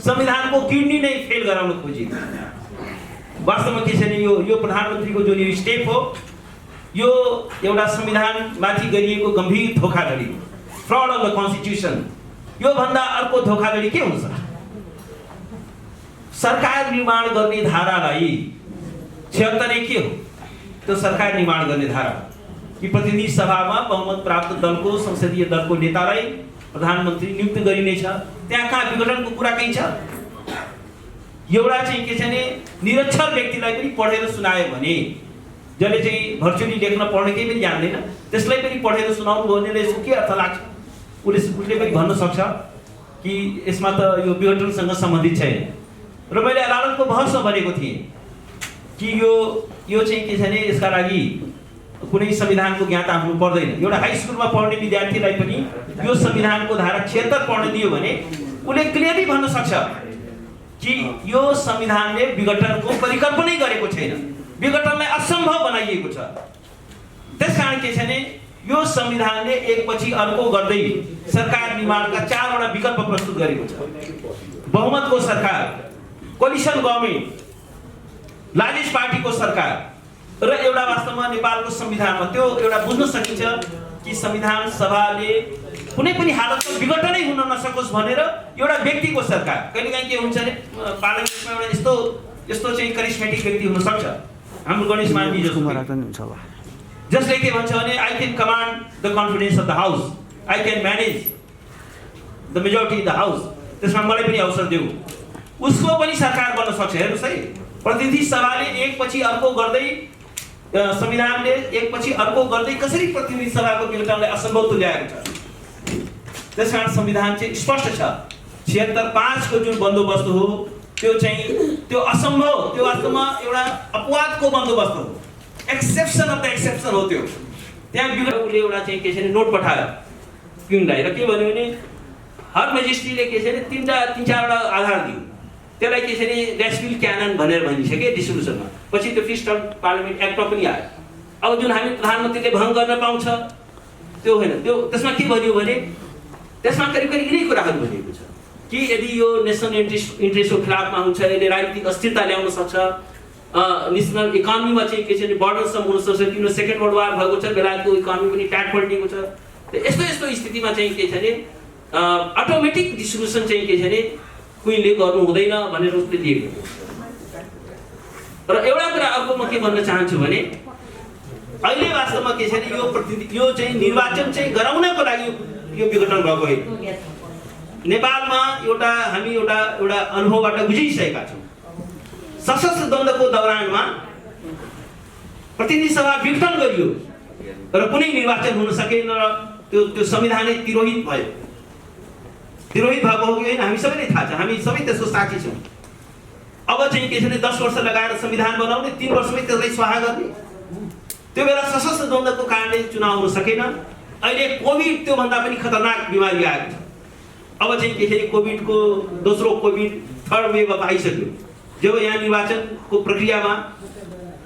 संविधानको किडनी नै फेल गराउन खोजिएको छ। वास्तवमा के छ भने यो प्रधानमन्त्रीको जुन यो स्टेप हो यो एउटा संविधानमाथि गरिएको गम्भीर धोखाधडी, फ्रड अफ द कन्स्टिट्युसन। यो भन्दा अर्को धोखाधडी के हुन्छ? सरकार निर्माण गर्ने धारालाई 76 के हो? त्यो सरकार निर्माण गर्ने धारा कि प्रतिनिधि सभामा बहुमत प्राप्त दलको संसदीय दलको नेतालाई प्रधानमन्त्री नियुक्त गरिनेछ। त्यहाँ कहाँ विघटनको कुरा कहीँ छ? एउटा चाहिँ के छ भने निरक्षर व्यक्तिलाई पनि पढेर सुनायो भने, जसले चाहिँ भर्चुअली लेख्न पढ्न केही पनि जान्दैन, त्यसलाई पनि पढेर सुनाउनु भयो भने यसको के अर्थ लाग्छ? उसले पनि भन्न सक्छ कि यसमा त यो विघटनसँग सम्बन्धित छैन। र मैले अदालतको बहसमा भनेको थिएँ कि यो चाहिँ के छ भने यसका लागि कुनै संविधानको ज्ञाता हुनु पर्दैन। एउटा हाई स्कुलमा पढ्ने विद्यार्थीलाई पनि यो संविधानको धारा 76 पढ्न दियो भने उसले क्लियरली भन्न सक्छ कि यो संविधानले विघटनको परिकल्पनै गरेको छैन, विघटनलाई असम्भव बनाइएको छ। त्यसकारण के छ भने यो संविधानले एकपछि अर्को गर्दै सरकार निर्माणका 4 वटा विकल्प प्रस्तुत गरेको छ। बहुमतको सरकार, कोलिसन गभर्नमेन्ट, लार्जेस्ट पार्टीको सरकार र एउटा वास्तवमा नेपालको संविधानमा त्यो एउटा बुझ्न सकिन्छ कि संविधान सभाले कुनै पनि हालतमा विघटनै हुन नसकोस् भनेर एउटा व्यक्तिको सरकार। कहिलेकाहीँ के हुन्छ भने पार्लियामेन्टमा एउटा यस्तो यस्तो चाहिँ करिस्मेटिक व्यक्ति हुन सक्छ हाम्रो गणेश मानजी जस्तो, जसले के भन्छ भने I can command the confidence of the house, I can manage the majority in the house, त्यसमा मलाई पनि अवसर देऊ। उसको पनि सरकार बन्न सक्छ। हेर्नुहोस् है, प्रतिनिधि सभाले एकपछि अर्को गर्दै संविधानले एकपछि अर्को गर्दै कसरी प्रतिनिधि सभाको विघटनलाई असम्भव तुल्याएको छ। त्यसकारण संविधान चाहिँ स्पष्ट छ। 76(5) को जुन बन्दोबस्त हो त्यो चाहिँ त्यो असम्भव, त्यो वास्तवमा एउटा अपवादको बन्दोबस्त हो, एक्सेप्सन अफ द एक्सेप्सन हो। त्यो त्यहाँ उसले एउटा चाहिँ के छ नोट पठायो क्विनलाई र के भन्यो भने हर मेजेस्टीले के छ तीन चारवटा आधार दियो, त्यसलाई के छ भने ड्यासविल क्यानन भनेर भनिसके डिस्ट्रिब्युसनमा। पछि त्यो फिस्ट पार्लियामेन्ट एक्टमा पनि आयो। अब जुन हामी प्रधानमन्त्रीले भङ्ग गर्न पाउँछ त्यो होइन। त्यो त्यसमा के भन्यो भने त्यसमा करिब करिब यिनै कुराहरू भनिएको छ कि यदि यो नेसनल इन्ट्रेस्टको खिलाफमा हुन्छ, यसले राजनीतिक अस्थिरता ल्याउन सक्छ, नेसनल इकोनोमीमा चाहिँ के छ भने बर्डनसम्म हुन सक्छ, किनभने सेकेन्ड वर्ल्ड वार भएको छ, बेलायतको इकोनोमी पनि ट्याट पल्टिएको छ। यस्तो यस्तो स्थितिमा चाहिँ के छ भने अटोमेटिक डिस्ट्रिब्युसन चाहिँ के छ भने क्विनले गर्नु हुँदैन भनेर उसले दिएको। र एउटा कुरा अर्को म के भन्न चाहन्छु भने अहिले वास्तवमा के छ भने यो प्रतिनिधि यो चाहिँ निर्वाचन चाहिँ गराउनको लागि यो विघटन भएको होइन। नेपालमा हामी एउटा अनुभवबाट गुज्रिसकेका छौँ। सशस्त्र द्वन्द्वको दौरानमा प्रतिनिधि सभा विघटन गरियो र कुनै निर्वाचन हुन सकेन र त्यो संविधानै तिरोहित भयो। तिरोहित भएको हो कि होइन हामी सबैलाई थाहा छ, हामी सबै त्यसको साक्षी छौँ। अब चाहिँ के छ भने 10 वर्ष लगाएर संविधान बनाउने, 3 वर्षमै त्यसलाई स्वाहा गर्ने। त्यो बेला सशस्त्र द्वन्द्वको कारणले चुनाव हुन सकेन। अहिले कोभिड त्योभन्दा पनि खतरनाक बिमारी आएको छ। अब चाहिँ के छ कोभिडको दोस्रो कोभिड थर्ड वेभ अब आइसक्यो। जब यहाँ निर्वाचनको प्रक्रियामा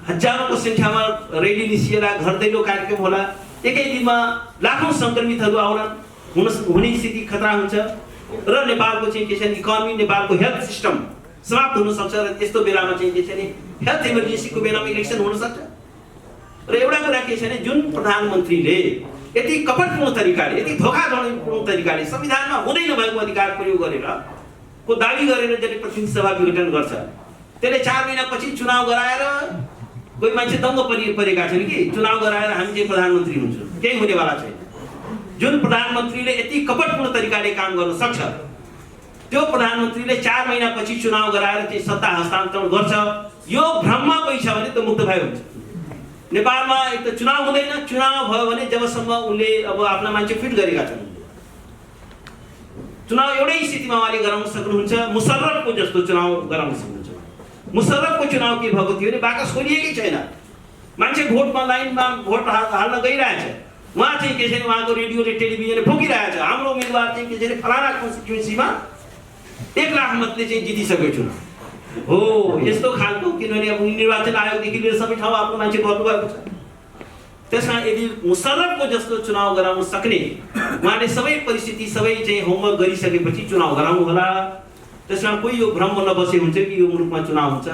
हजारौंको संख्यामा रैली निस्किएर घर दैलो कार्यक्रम होला, एकै दिनमा लाखौं संक्रमितहरू हुने स्थिति खतरा हुन्छ र नेपालको चाहिँ के छ इकोनोमी, नेपालको हेल्थ सिस्टम समाप्त हुन सक्छ र त्यस्तो बेलामा चाहिँ के छ नि हेल्थ इमर्जेन्सीको बेलामा इलेक्सन हुन सक्छ। र एउटा कुरा के छ भने जुन प्रधानमन्त्रीले यति कपटपूर्ण तरिकाले, यति धोखाधडीपूर्ण तरिकाले संविधानमा हुँदै नभएको अधिकार प्रयोग गरेर को दाबी गरेर जसले प्रतिनिधि सभा विघटन गर्छ, त्यसले 4 महिनापछि चुनाव गराएर कोही मान्छे दङ्ग परेका छन् कि चुनाव गराएर हामी चाहिँ प्रधानमन्त्री हुन्छौँ, केही हुनेवाला छैन। जुन प्रधानमन्त्रीले यति कपटपूर्ण तरिकाले काम गर्न सक्छ त्यो प्रधानमन्त्रीले 4 महिनापछि चुनाव गराएर चाहिँ सत्ता हस्तान्तरण गर्छ, यो भ्रममा कोही छ भने त्यो मुक्त भए हुन्छ। नेपालमा एक त चुनाव हुँदैन, चुनाव भयो भने जबसम्म उनले अब आफ्ना मान्छे फिट गरेका छन्, चुनाव एउटै स्थितिमा उहाँले गराउन सक्नुहुन्छ, मुशर्रफको जस्तो चुनाव गराउन सक्नुहुन्छ। मुशर्रफको चुनाव के भएको थियो भने बाकस खोलिएकै छैन, मान्छे भोटमा लाइनमा भोट हाल्न गइरहेछ, उहाँ चाहिँ के छ उहाँको रेडियोले टेलिभिजनले फुकिरहेछ हाम्रो उम्मेदवार चाहिँ के छ फलाना कन्स्टिट्युएन्सीमा 1 लाख मतले चाहिँ जितिसक्यो चुनाव हो। यस्तो खालको, किनभने अब निर्वाचन आयोगदेखि लिएर सबै ठाउँ आफ्नो मान्छे गर्नुभएको छ। त्यसमा यदि मुशर्रफको जस्तो चुनाव गराउन सक्ने उहाँले सबै परिस्थिति सबै चाहिँ होमवर्क गरिसकेपछि चुनाव गराउनु होला। त्यसमा कोही यो भ्रम नबसे हुन्छ कि यो मुलुकमा चुनाव हुन्छ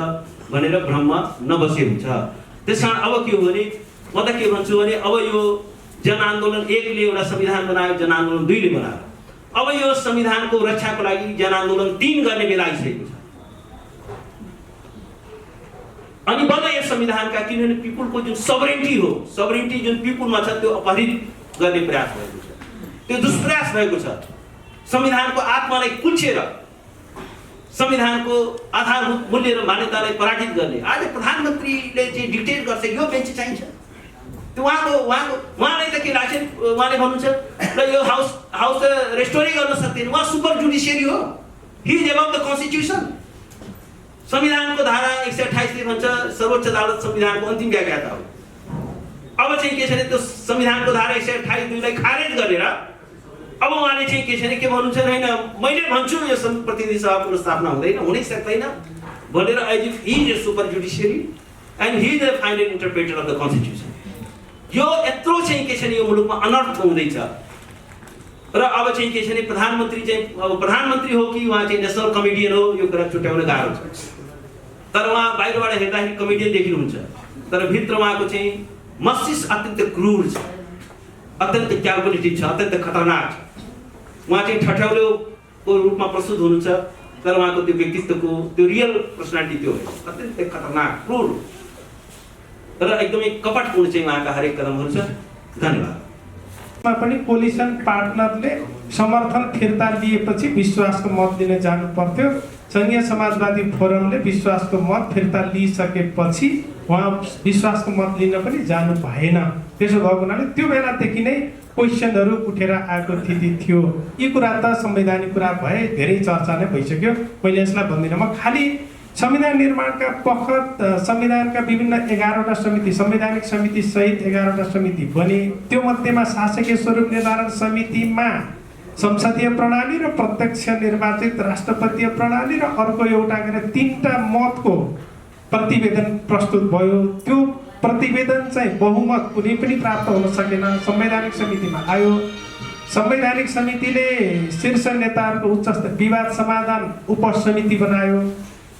भनेर भ्रम नबसे हुन्छ। त्यसकारण अब के हो भने म त के भन्छु भने अब यो जनआन्दोलन 1 ले एउटा संविधान बनायो, जनआन्दोलन 2 ले बनायो। अब यो संविधानको रक्षाको लागि जनआन्दोलन 3 गर्ने बेला आइसकेको छ। अनि बल्ल यस संविधानका, किनभने पिपुलको जुन सबरेन्टी हो, सबरेन्टी जुन पिपुलमा छ त्यो अपहरित गर्ने प्रयास भएको छ, त्यो दुष्प्रयास भएको छ। संविधानको आत्मालाई कुल्चेर संविधानको आधारभूत मूल्य र मान्यतालाई पराजित गर्ने आज प्रधानमन्त्रीले चाहिँ डिक्टेट गर्छ यो बेन्च चाहिन्छ। त्यो उहाँलाई त के लाग्छ, उहाँले भन्नुहुन्छ र यो हाउस त रेस्टोरै गर्न सक्दैन, उहाँ सुपर जुडिसियरी हो, हि इज अबभ द कन्स्टिट्युसन। संविधानको धारा 128 ले भन्छ सर्वोच्च अदालत संविधानको अन्तिम व्याख्याता हो। अब चाहिँ के छ भने त्यो संविधानको धारा 128(2) लाई खारेज गरेर अब उहाँले चाहिँ के छ भने के भन्नुहुन्छ हैन मैले भन्छु यो प्रतिनिधि सभाको स्थापना हुनै सक्दैन भनेर as if he is a super judiciary and he is the final interpreter of the constitution. यो यत्रो चाहिँ के छ भने यो मुलुकमा अनर्थ हुँदैछ र अब चाहिँ के छ भने प्रधानमन्त्री चाहिँ अब प्रधानमन्त्री हो कि उहाँ चाहिँ नेसनल कमेडियन हो यो कुरा छुट्याउन गाह्रो छ। तर उहाँ बाहिरबाट हेर्दाखेरि कमेडियन देखिनुहुन्छ, तर भित्र उहाँको चाहिँ मस्तिष्क अत्यन्त क्रूर छ, अत्यन्त क्यालकुलेटिभ छ, अत्यन्त खतरनाक छ। उहाँ चाहिँ ठट्याउलेको रूपमा प्रस्तुत हुनुहुन्छ तर उहाँको त्यो व्यक्तित्वको त्यो रियल पर्सनालिटी त्यो हो अत्यन्तै खतरनाक क्रूर र एकदमै कपटपूर्ण चाहिँ उहाँका हरेक कदमहरू छ। धन्यवाद। पनि कोलिसन पार्टनरले समर्थन फिर्ता लिएपछि विश्वासको मत दिन जानु पर्थ्यो। संघीय समाजवादी फोरमले विश्वासको मत फिर्ता लिइसकेपछि उहाँ विश्वासको मत लिन पनि जानु भएन। त्यसो भएको हुनाले त्यो बेलादेखि नै क्वेसनहरू उठेर आएको स्थिति थियो। यी कुरा त संवैधानिक कुरा भए धेरै चर्चा नै भइसक्यो, मैले यसलाई भन्दिनँ। म खालि संविधान निर्माणका बखत संविधानका विभिन्न 11वटा समिति, संवैधानिक समिति सहित 11वटा समिति बने। त्यो मध्येमा शासकीय स्वरूप निर्धारण समितिमा संसदीय प्रणाली र प्रत्यक्ष निर्वाचित राष्ट्रपतीय प्रणाली र अर्को एउटा गरेर 3टा मतको प्रतिवेदन प्रस्तुत भयो। त्यो प्रतिवेदन चाहिँ बहुमत कुनै पनि प्राप्त हुन सकेन। संवैधानिक समितिमा आयो। संवैधानिक समितिले शीर्ष नेताहरूको उच्च विवाद समाधान उपसमिति बनायो।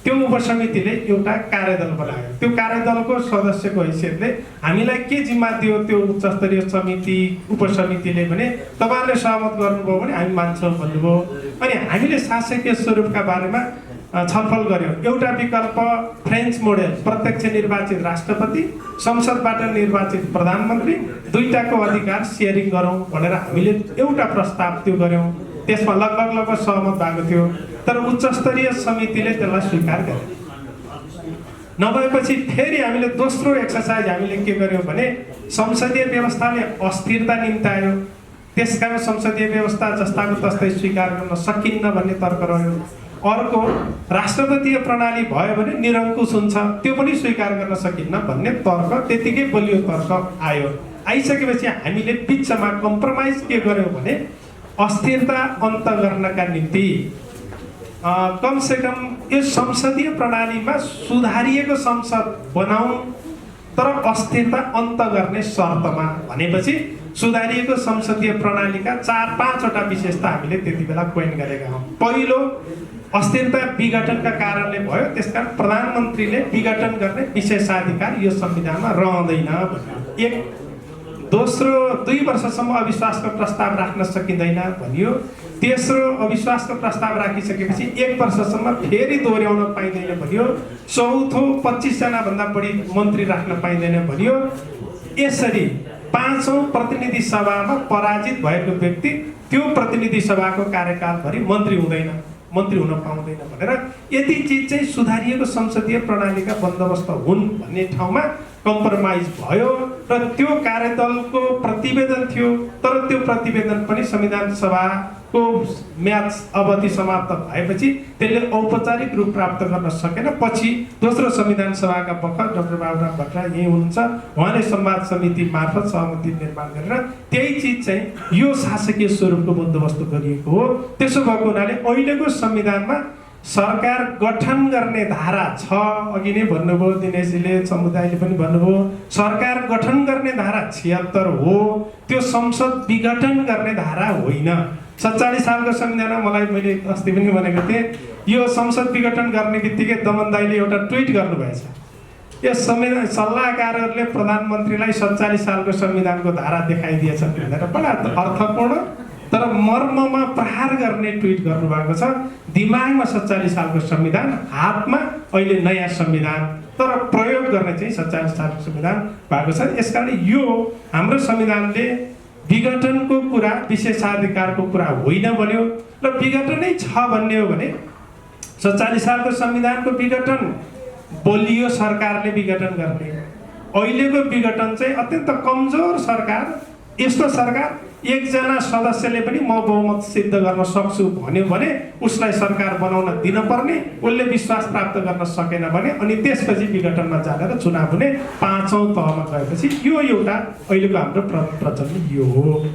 त्यो उपसमितिले एउटा कार्यदल बनायो। त्यो कार्यदलको सदस्यको हैसियतले हामीलाई के जिम्मा दियो त्यो उच्च स्तरीय समिति उपसमितिले भने तपाईँहरूले सहमत गर्नुभयो भने हामी मान्छौँ भन्नुभयो। अनि हामीले शासकीय स्वरूपका बारेमा छलफल गर्यौँ। एउटा विकल्प फ्रेन्च मोडेल, प्रत्यक्ष निर्वाचित राष्ट्रपति, संसदबाट निर्वाचित प्रधानमन्त्री, दुईटाको अधिकार सेयरिङ गरौँ भनेर हामीले एउटा प्रस्ताव त्यो गर्यौँ। त्यसमा लगभग सहमत भएको थियो, तर उच्च स्तरीय समितिले त्यसलाई स्वीकार गरे। नभएपछि फेरि हामीले दोस्रो एक्सर्साइज हामीले के गर्यौँ भने संसदीय व्यवस्थाले अस्थिरता निम्तायो। त्यसकारण संसदीय व्यवस्था जस्ताको तस्तै स्वीकार गर्न सकिन्न भन्ने तर्क रह्यो। अर्को राष्ट्रपतीय प्रणाली भयो भने निरङ्कुश हुन्छ, त्यो पनि स्वीकार गर्न सकिन्न भन्ने तर्क, त्यतिकै बलियो तर्क आयो। आइसकेपछि हामीले बिचमा कम्प्रोमाइज के गर्यौँ भने अस्थिरता अन्त गर्नका निम्ति कमसेकम यो संसदीय प्रणालीमा सुधारिएको संसद बनाऊ, तर अस्थिरता अन्त गर्ने शर्तमा। भनेपछि सुधारिएको संसदीय प्रणालीका 4-5वटा विशेषता हामीले त्यति बेला कोइन गरेका हौँ। पहिलो, अस्थिरता विघटनका कारणले भयो, त्यसकारण प्रधानमन्त्रीले विघटन गर्ने विशेषाधिकार यो संविधानमा रहँदैन भन्यो। एक। दोस्रो, 2 वर्षसम्म अविश्वासको प्रस्ताव राख्न सकिँदैन भनियो। तेस्रो, अविश्वासको प्रस्ताव राखिसकेपछि 1 वर्षसम्म फेरि दोहोऱ्याउन पाइँदैन भनियो। चौथो, 25 जनाभन्दा बढी मन्त्री राख्न पाइँदैन भनियो। यसरी 5औं प्रतिनिधि सभामा पराजित भएको व्यक्ति त्यो प्रतिनिधि सभाको कार्यकालभरि मन्त्री हुन पाउँदैन भनेर यति चिज चाहिँ सुधारिएको संसदीय प्रणालीका बन्दोबस्त हुन् भन्ने ठाउँमा कम्प्रोमाइज भयो र त्यो कार्यदलको प्रतिवेदन थियो। तर त्यो प्रतिवेदन पनि संविधान सभाको म्याद अवधि समाप्त भएपछि त्यसले औपचारिक रूप प्राप्त गर्न सकेन। पछि दोस्रो संविधान सभाका बखत डाक्टर बाबुराम भट्टराई यही हुनुहुन्छ, उहाँले संवाद समिति मार्फत सहमति निर्माण गरेर त्यही चिज चाहिँ यो शासकीय स्वरूपको बन्दोबस्त गरिएको हो। त्यसो भएको हुनाले अहिलेको संविधानमा सरकार गठन गर्ने धारा छ। अघि नै भन्नुभयो दिनेशजीले, समुदायले पनि भन्नुभयो, सरकार गठन गर्ने धारा 76 हो। त्यो संसद विघटन गर्ने धारा होइन। 47 सालको संविधानमा मैले अस्ति पनि भनेको थिएँ, यो संसद विघटन गर्ने बित्तिकै दमन दाइले एउटा ट्विट गर्नुभएछ। यस संविधान सल्लाहकारहरूले प्रधानमन्त्रीलाई 47 सालको संविधानको धारा देखाइदिएछन् भनेर बडा अर्थपूर्ण तर मर्ममा प्रहार गर्ने ट्विट गर्नुभएको छ। दिमागमा 47 सालको संविधान, हातमा अहिले नयाँ संविधान, तर प्रयोग गर्ने चाहिँ 47 सालको संविधान भएको छ। यसकारण यो हाम्रो संविधानले विघटनको कुरा, विशेषाधिकारको कुरा होइन भन्यो र विघटनै छ भन्ने हो भने 47 सालको संविधानको विघटन बलियो सरकारले विघटन गर्ने। अहिलेको विघटन चाहिँ अत्यन्त कमजोर सरकार, यस्तो सरकार एकजना सदस्यले पनि म बहुमत सिद्ध गर्न सक्छु भन्यो भने उसलाई सरकार बनाउन दिन पर्ने, उसले विश्वास प्राप्त गर्न सकेन भने अनि त्यसपछि विघटनमा जानेर चुनाव हुने। 5औं तहमा गएपछि यो एउटा अहिलेको हाम्रो प्रचलन यो हो।